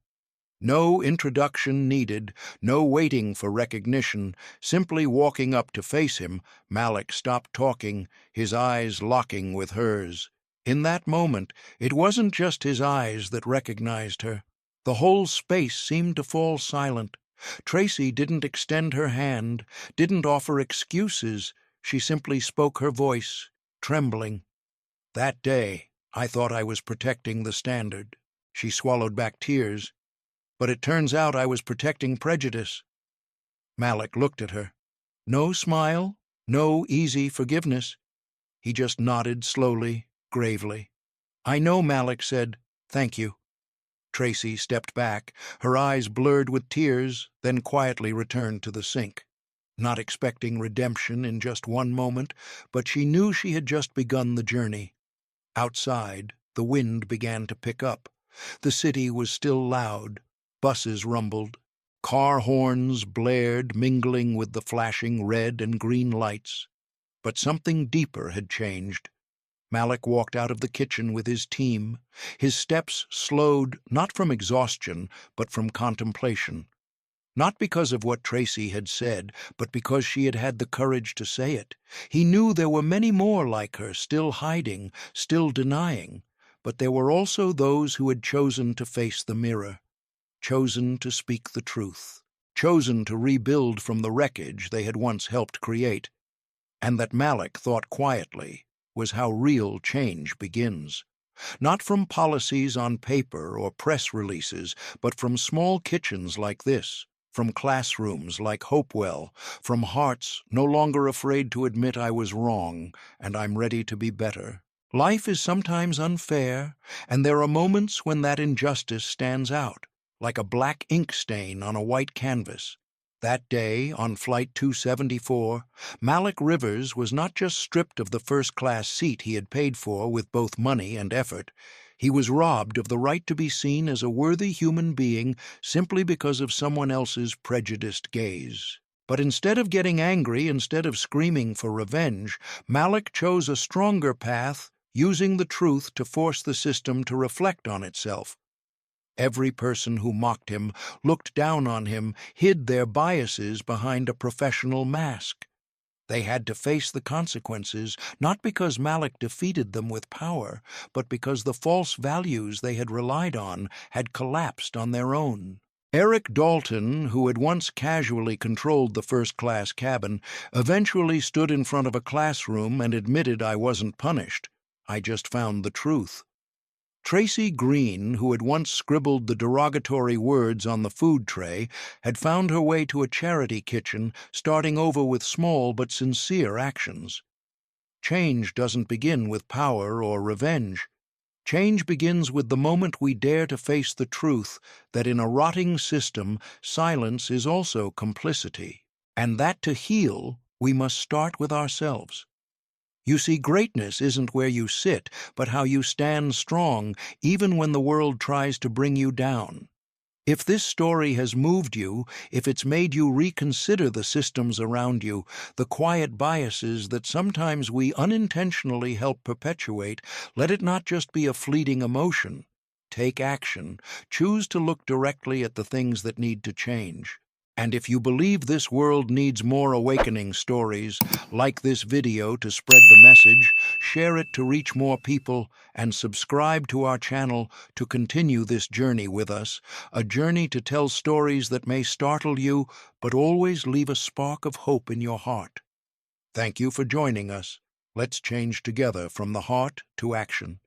No introduction needed, no waiting for recognition, simply walking up to face him, Malik stopped talking, his eyes locking with hers. In that moment, it wasn't just his eyes that recognized her. The whole space seemed to fall silent. Tracy didn't extend her hand, didn't offer excuses. She simply spoke her voice, trembling. "That day, I thought I was protecting the standard." She swallowed back tears. "But it turns out I was protecting prejudice." Malik looked at her. No smile, no easy forgiveness. He just nodded slowly, gravely. "I know," Malik said. "Thank you." Tracy stepped back, her eyes blurred with tears, then quietly returned to the sink. Not expecting redemption in just one moment, but she knew she had just begun the journey. Outside, the wind began to pick up. The city was still loud. Buses rumbled. Car horns blared, mingling with the flashing red and green lights. But something deeper had changed. Malik walked out of the kitchen with his team. His steps slowed, not from exhaustion, but from contemplation. Not because of what Tracy had said, but because she had had the courage to say it. He knew there were many more like her, still hiding, still denying. But there were also those who had chosen to face the mirror, chosen to speak the truth, chosen to rebuild from the wreckage they had once helped create. And that, Malik thought quietly, was how real change begins. Not from policies on paper or press releases, but from small kitchens like this, from classrooms like Hopewell, from hearts no longer afraid to admit I was wrong and I'm ready to be better. Life is sometimes unfair, and there are moments when that injustice stands out, like a black ink stain on a white canvas. That day, on Flight 274, Malik Rivers was not just stripped of the first-class seat he had paid for with both money and effort. He was robbed of the right to be seen as a worthy human being simply because of someone else's prejudiced gaze. But instead of getting angry, instead of screaming for revenge, Malik chose a stronger path, using the truth to force the system to reflect on itself. Every person who mocked him, looked down on him, hid their biases behind a professional mask. They had to face the consequences, not because Malik defeated them with power, but because the false values they had relied on had collapsed on their own. Eric Dalton, who had once casually controlled the first-class cabin, eventually stood in front of a classroom and admitted, "I wasn't punished. I just found the truth." Tracy Green, who had once scribbled the derogatory words on the food tray, had found her way to a charity kitchen, starting over with small but sincere actions. Change doesn't begin with power or revenge. Change begins with the moment we dare to face the truth that in a rotting system, silence is also complicity, and that to heal, we must start with ourselves. You see, greatness isn't where you sit, but how you stand strong, even when the world tries to bring you down. If this story has moved you, if it's made you reconsider the systems around you, the quiet biases that sometimes we unintentionally help perpetuate, let it not just be a fleeting emotion. Take action. Choose to look directly at the things that need to change. And if you believe this world needs more awakening stories, like this video to spread the message, share it to reach more people, and subscribe to our channel to continue this journey with us, a journey to tell stories that may startle you, but always leave a spark of hope in your heart. Thank you for joining us. Let's change together from the heart to action.